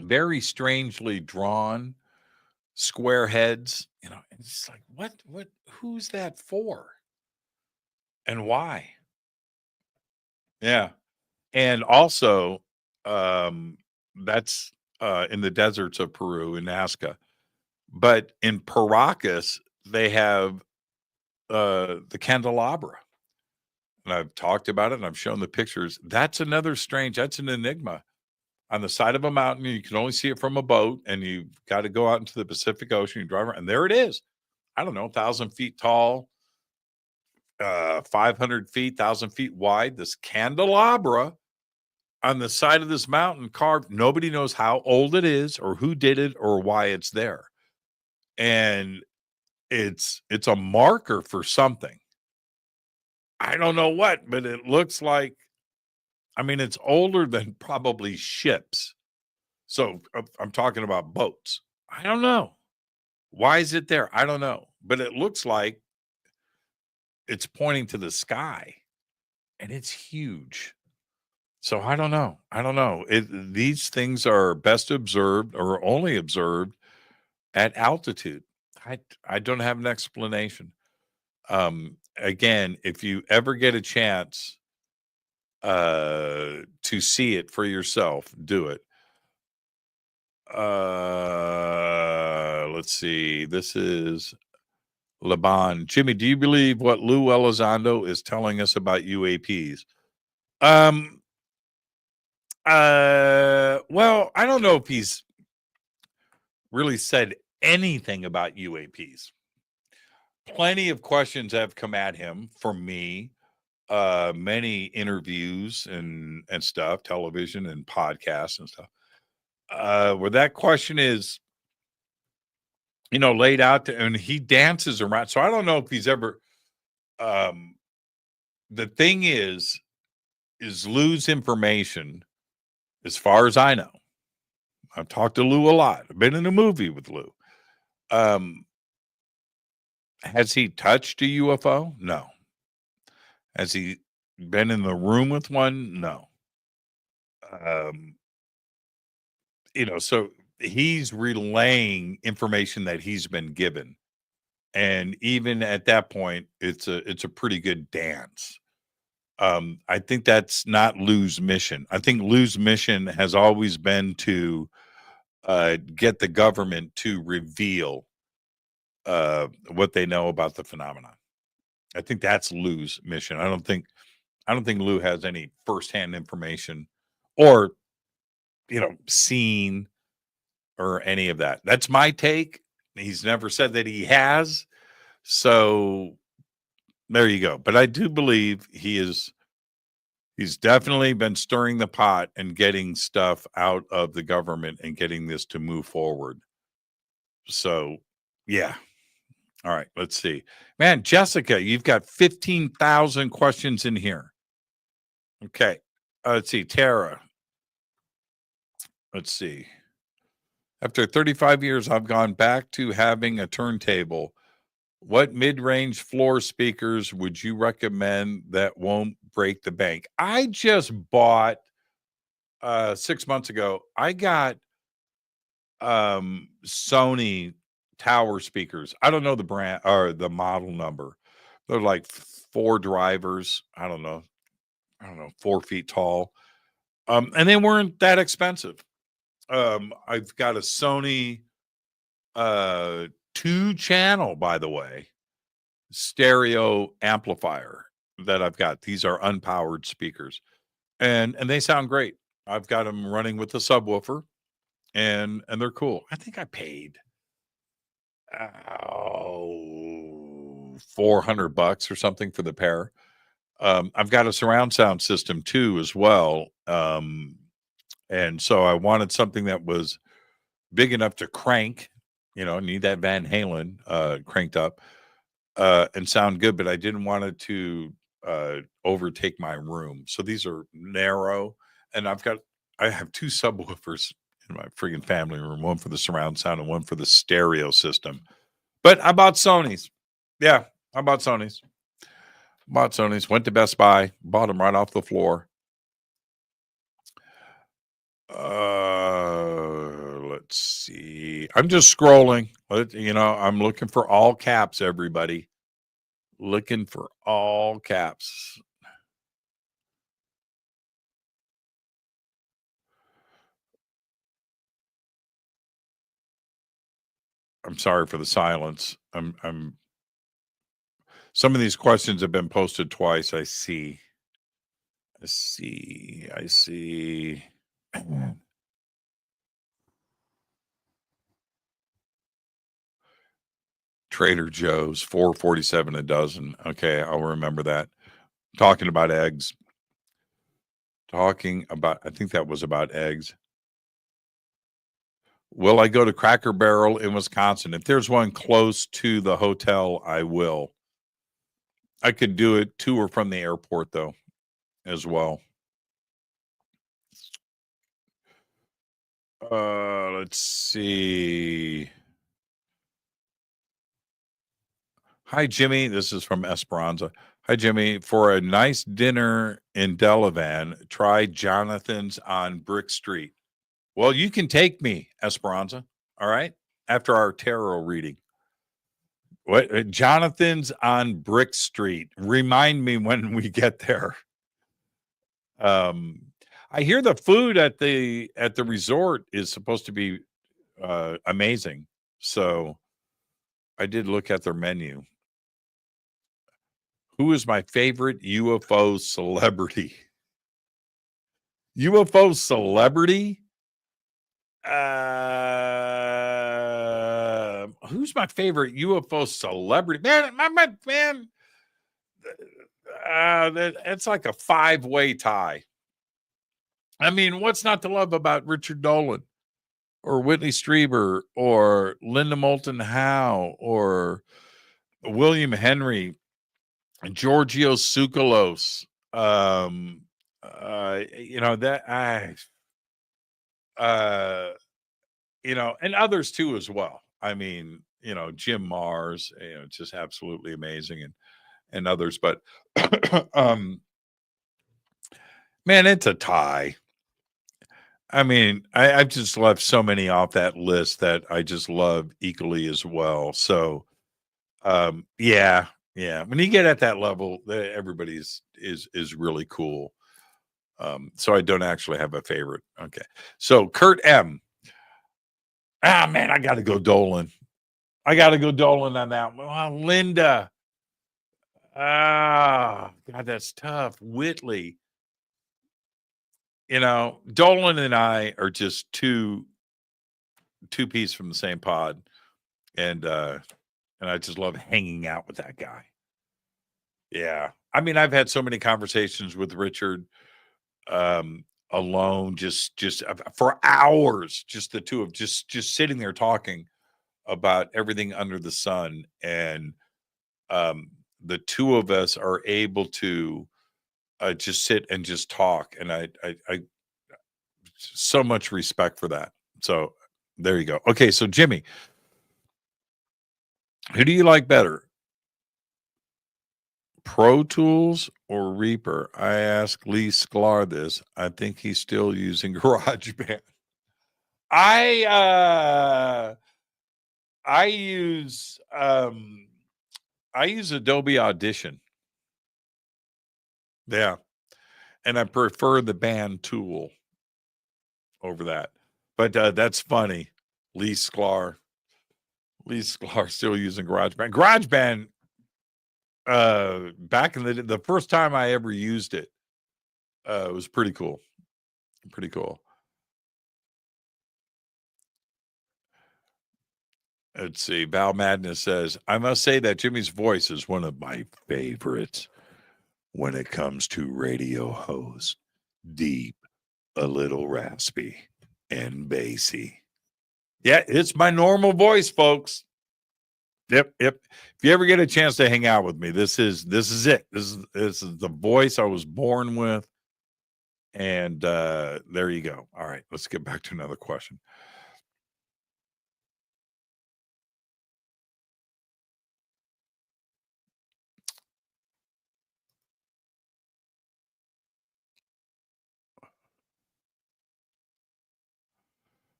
Very strangely drawn square heads, it's like, who's that for? And why? Yeah. And also, that's in the deserts of Peru in Nazca. But in Paracas, they have the candelabra. And I've talked about it and I've shown the pictures. That's an enigma. On the side of a mountain, you can only see it from a boat, and you've got to go out into the Pacific Ocean. You drive around, and there it is. I don't know, 1,000 feet tall, 500 feet, 1,000 feet wide. This candelabra on the side of this mountain carved. Nobody knows how old it is or who did it or why it's there. And it's a marker for something. I don't know what, but it looks like, it's older than probably ships. So I'm talking about boats. I don't know. Why is it there? I don't know. But it looks like it's pointing to the sky, and it's huge. So I don't know. These things are best observed or only observed at altitude. I don't have an explanation. Again, if you ever get a chance to see it for yourself, do it. Let's see. This is Laban. Jimmy, do you believe what Lou Elizondo is telling us about UAPs? Well, I don't know if he's really said anything about UAPs. Plenty of questions have come at him from me, many interviews and stuff, television and podcasts and stuff, where that question is, laid out and he dances around. So I don't know if he's ever, the thing is Lou's information, as far as I know. I've talked to Lou a lot. I've been in a movie with Lou. Has he touched a UFO? No. Has he been in the room with one? No. So he's relaying information that he's been given. And even at that point, it's a pretty good dance. I think that's not Lou's mission. I think Lou's mission has always been to get the government to reveal what they know about the phenomenon. I think that's Lou's mission. I don't think Lou has any firsthand information or seen or any of that. That's my take. He's never said that he has. So there you go. But I do believe he's definitely been stirring the pot and getting stuff out of the government and getting this to move forward. So, yeah. All right, let's see. Man, Jessica, you've got 15,000 questions in here. Okay. Let's see. Tara. Let's see. After 35 years, I've gone back to having a turntable. What mid-range floor speakers would you recommend that won't break the bank? I just bought 6 months ago. I got Sony tower speakers. I don't know the brand or the model number. They're like 4 drivers. I don't know, 4 feet tall. And they weren't that expensive. I've got a Sony 2-channel, by the way. stereo amplifier that I've got. These are unpowered speakers, and they sound great. I've got them running with the subwoofer, and they're cool. I think I paid $400 or something for the pair. I've got a surround sound system too as well, and so I wanted something that was big enough to crank. Need that Van Halen cranked up and sound good, but I didn't want it to overtake my room. So these are narrow, and I have two subwoofers in my friggin' family room, one for the surround sound and one for the stereo system. But I bought Sony's. Yeah, I bought Sony's. Went to Best Buy, bought them right off the floor. Let's see. I'm just scrolling. I'm looking for all caps, everybody. Looking for all caps. I'm sorry for the silence. Some of these questions have been posted twice. I see. Trader Joe's, $4.47 a dozen. Okay, I'll remember that. Talking about eggs. I think that was about eggs. Will I go to Cracker Barrel in Wisconsin? If there's one close to the hotel, I will. I could do it to or from the airport, though, as well. Let's see. Hi, Jimmy. This is from Esperanza. Hi, Jimmy. For a nice dinner in Delavan, try Jonathan's on Brick Street. Well, you can take me, Esperanza. All right. After our tarot reading. What Jonathan's on Brick Street. Remind me when we get there. I hear the food at the resort is supposed to be amazing. So I did look at their menu. Who is my favorite UFO celebrity? UFO celebrity? Who's my favorite UFO celebrity? Man, it's like a 5-way tie. I mean, what's not to love about Richard Dolan or Whitley Strieber or Linda Moulton Howe or William Henry, Giorgio Tsoukalos, and others too as well. I mean, Jim Mars, just absolutely amazing, and others. But man, it's a tie. I mean, I've just left so many off that list that I just love equally as well. So, yeah. When you get at that level, everybody's is really cool. So I don't actually have a favorite. Okay. So Kurt M. Man, I got to go Dolan. On that one. Oh, Linda. God, that's tough. Whitley. Dolan and I are just two peas from the same pod, and I just love hanging out with that guy. Yeah, I mean, I've had so many conversations with Richard alone, just for hours, just the two of just sitting there talking about everything under the sun, and the two of us are able to just sit and just talk, and I so much respect for that. So there you go. Okay, so Jimmy, who do you like better, Pro Tools or Reaper? I asked Lee Sklar this. I think he's still using GarageBand. I use Adobe Audition. Yeah. And I prefer the band tool over that. But that's funny. Lee Sklar still using GarageBand. GarageBand back in the first time I ever used it, it was pretty cool. Pretty cool. Let's see. Val Madness says, I must say that Jimmy's voice is one of my favorites when it comes to radio host. Deep, a little raspy, and bassy. Yeah, it's my normal voice, folks. Yep. If you ever get a chance to hang out with me, this is it. This is the voice I was born with. And there you go. All right, let's get back to another question.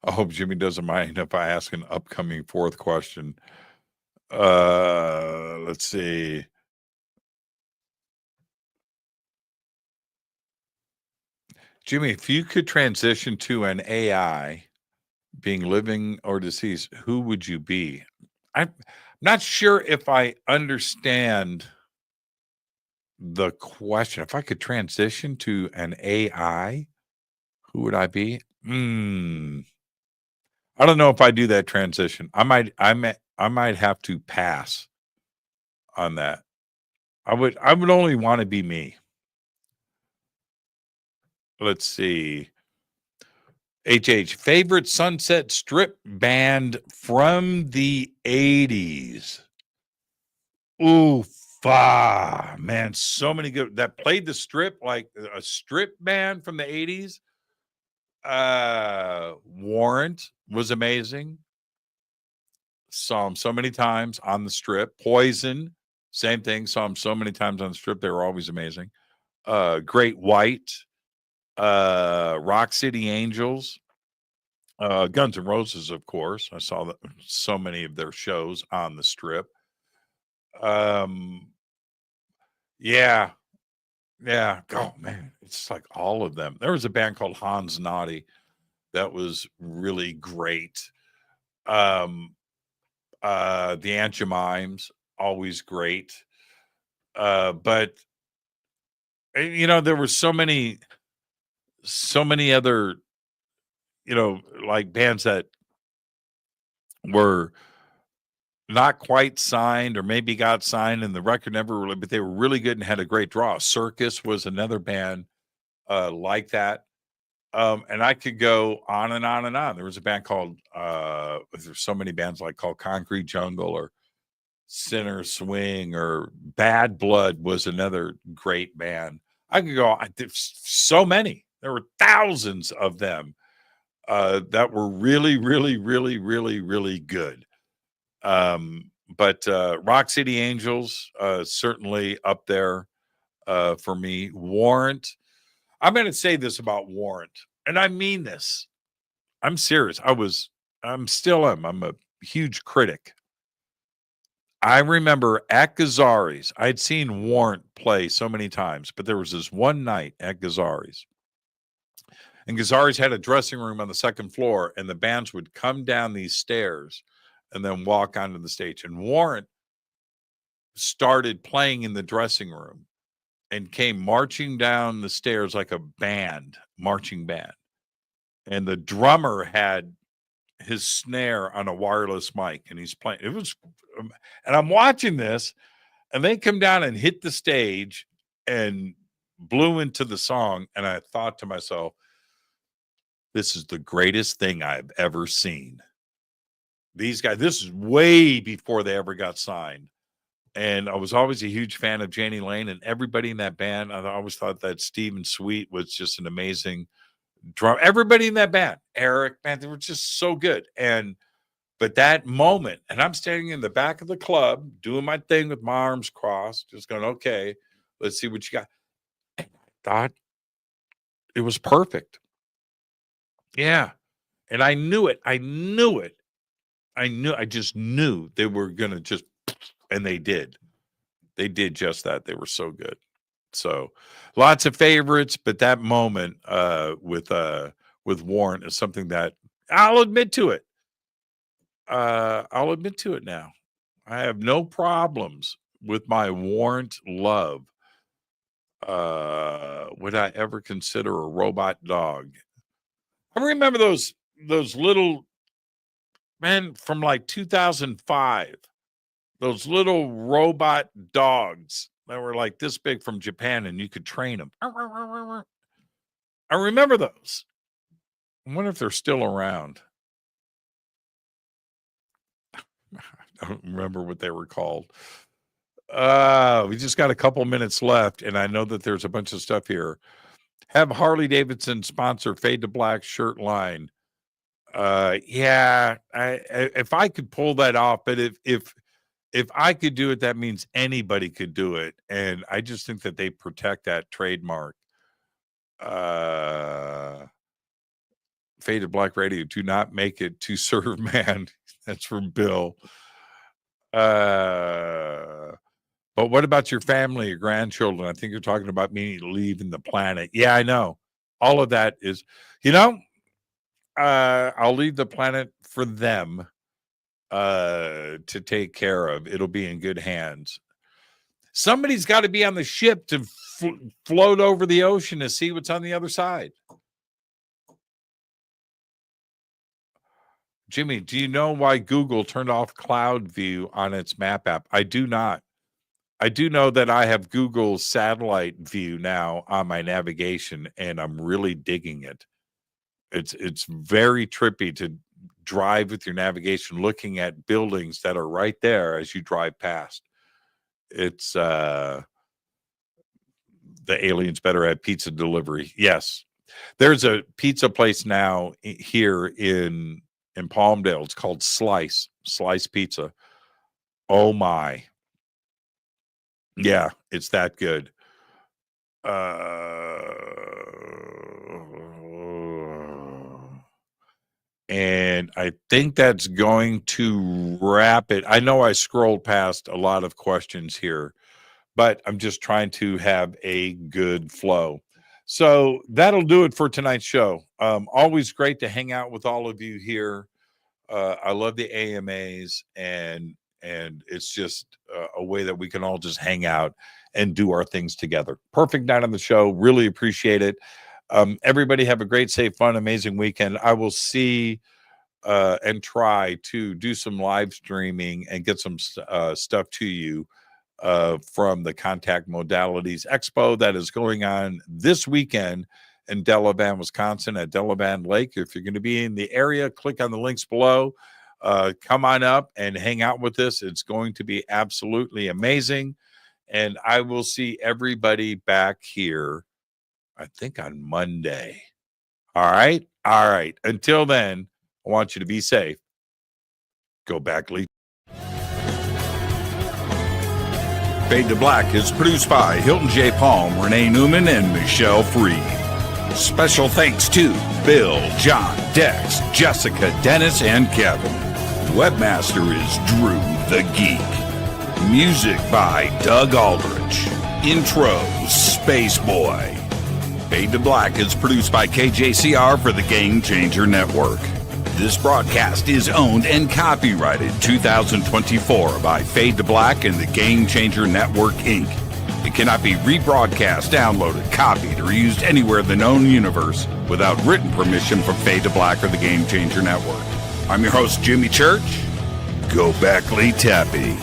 I hope Jimmy doesn't mind if I ask an upcoming fourth question. Let's see. Jimmy, if you could transition to an AI, being living or deceased, who would you be? I'm not sure if I understand the question. If I could transition to an AI, who would I be? I don't know if I do that transition. I might have to pass on that. I would only want to be me. Let's see. HH, favorite Sunset Strip band from the 80s. Ooh, man, so many good that played the strip, like a strip band from the 80s. Warrant was amazing. Saw them so many times on the strip. Poison, same thing. Saw them so many times on the strip. They were always amazing. Great White, Rock City Angels, Guns N' Roses, of course. I saw so many of their shows on the strip. Yeah. Oh man, it's like all of them. There was a band called Hans Naughty that was really great. The Aunt Jemimes, always great. But there were so many other, like bands that were not quite signed or maybe got signed and the record never really, but they were really good and had a great draw. Circus was another band like that. And I could go on and on and on. There was a band called there's so many bands called Concrete Jungle or Sinner Swing or Bad Blood was another great band. I could go. There's so many. There were thousands of them that were really, really, really, really, really good. But Rock City Angels certainly up there for me. Warrant. I'm going to say this about Warrant, and I mean this. I'm serious. I'm still am. I'm a huge critic. I remember at Gazzari's, I'd seen Warrant play so many times, but there was this one night at Gazzari's. And Gazzari's had a dressing room on the second floor, and the bands would come down these stairs and then walk onto the stage. And Warrant started playing in the dressing room and came marching down the stairs like a marching band. And the drummer had his snare on a wireless mic and he's playing. It was, and I'm watching this and they come down and hit the stage and blew into the song. And I thought to myself, this is the greatest thing I've ever seen. These guys, this is way before they ever got signed. And I was always a huge fan of Janie Lane and everybody in that band. I always thought that Stephen Sweet was just an amazing drum. Everybody in that band, Eric, man, they were just so good. But that moment, and I'm standing in the back of the club doing my thing with my arms crossed, just going, okay, let's see what you got. And I thought it was perfect. Yeah. And I knew it. I just knew they were going to just, and they did. They did just that. They were so good. So lots of favorites, but that moment with Warrant is something that I'll admit to it. I'll admit to it now. I have no problems with my warrant love. Would I ever consider a robot dog? I remember those little, man, from like 2005, those little robot dogs that were like this big from Japan, and you could train them. I remember those. I wonder if they're still around. I don't remember what they were called. We just got a couple minutes left, and I know that there's a bunch of stuff here. Have Harley Davidson sponsor Fade to Black shirt line. Yeah, if I could pull that off, but if I could do it, that means anybody could do it, and I just think that they protect that trademark. Faded Black Radio, do not make it to serve man. That's from Bill. But what about your family, your grandchildren? I think you're talking about me leaving the planet. Yeah, I know. All of that is, I'll leave the planet for them to take care of. It'll be in good hands. Somebody's got to be on the ship to float over the ocean to see what's on the other side. Jimmy, do you know why Google turned off Cloud View on its map app? I do not. I do know that I have Google Satellite View now on my navigation, and I'm really digging it. It's very trippy to drive with your navigation, looking at buildings that are right there as you drive past. It's the aliens better at pizza delivery. Yes, there's a pizza place now here in Palmdale. It's called Slice Pizza. Oh my. Yeah, it's that good. And I think that's going to wrap it. I know I scrolled past a lot of questions here, but I'm just trying to have a good flow. So that'll do it for tonight's show. Always great to hang out with all of you here. I love the AMAs, and it's just a way that we can all just hang out and do our things together. Perfect night on the show. Really appreciate it. Everybody have a great, safe, fun, amazing weekend. I will see and try to do some live streaming and get some stuff to you from the Contact Modalities Expo that is going on this weekend in Delavan, Wisconsin at Delavan Lake. If you're going to be in the area, click on the links below. Come on up and hang out with us. It's going to be absolutely amazing. And I will see everybody back here, I think, on Monday. All right. All right. Until then, I want you to be safe. Go back, Lee. Fade to Black is produced by Hilton J. Palm, Renee Newman, and Michelle Freed. Special thanks to Bill, John, Dex, Jessica, Dennis, and Kevin. Webmaster is Drew the Geek. Music by Doug Aldrich. Intro, Space Boy. Fade to Black is produced by KJCR for the Game Changer Network. This broadcast is owned and copyrighted 2024 by Fade to Black and the Game Changer Network, Inc. It cannot be rebroadcast, downloaded, copied, or used anywhere in the known universe without written permission from Fade to Black or the Game Changer Network. I'm your host, Jimmy Church. Go back, Lee Tappy.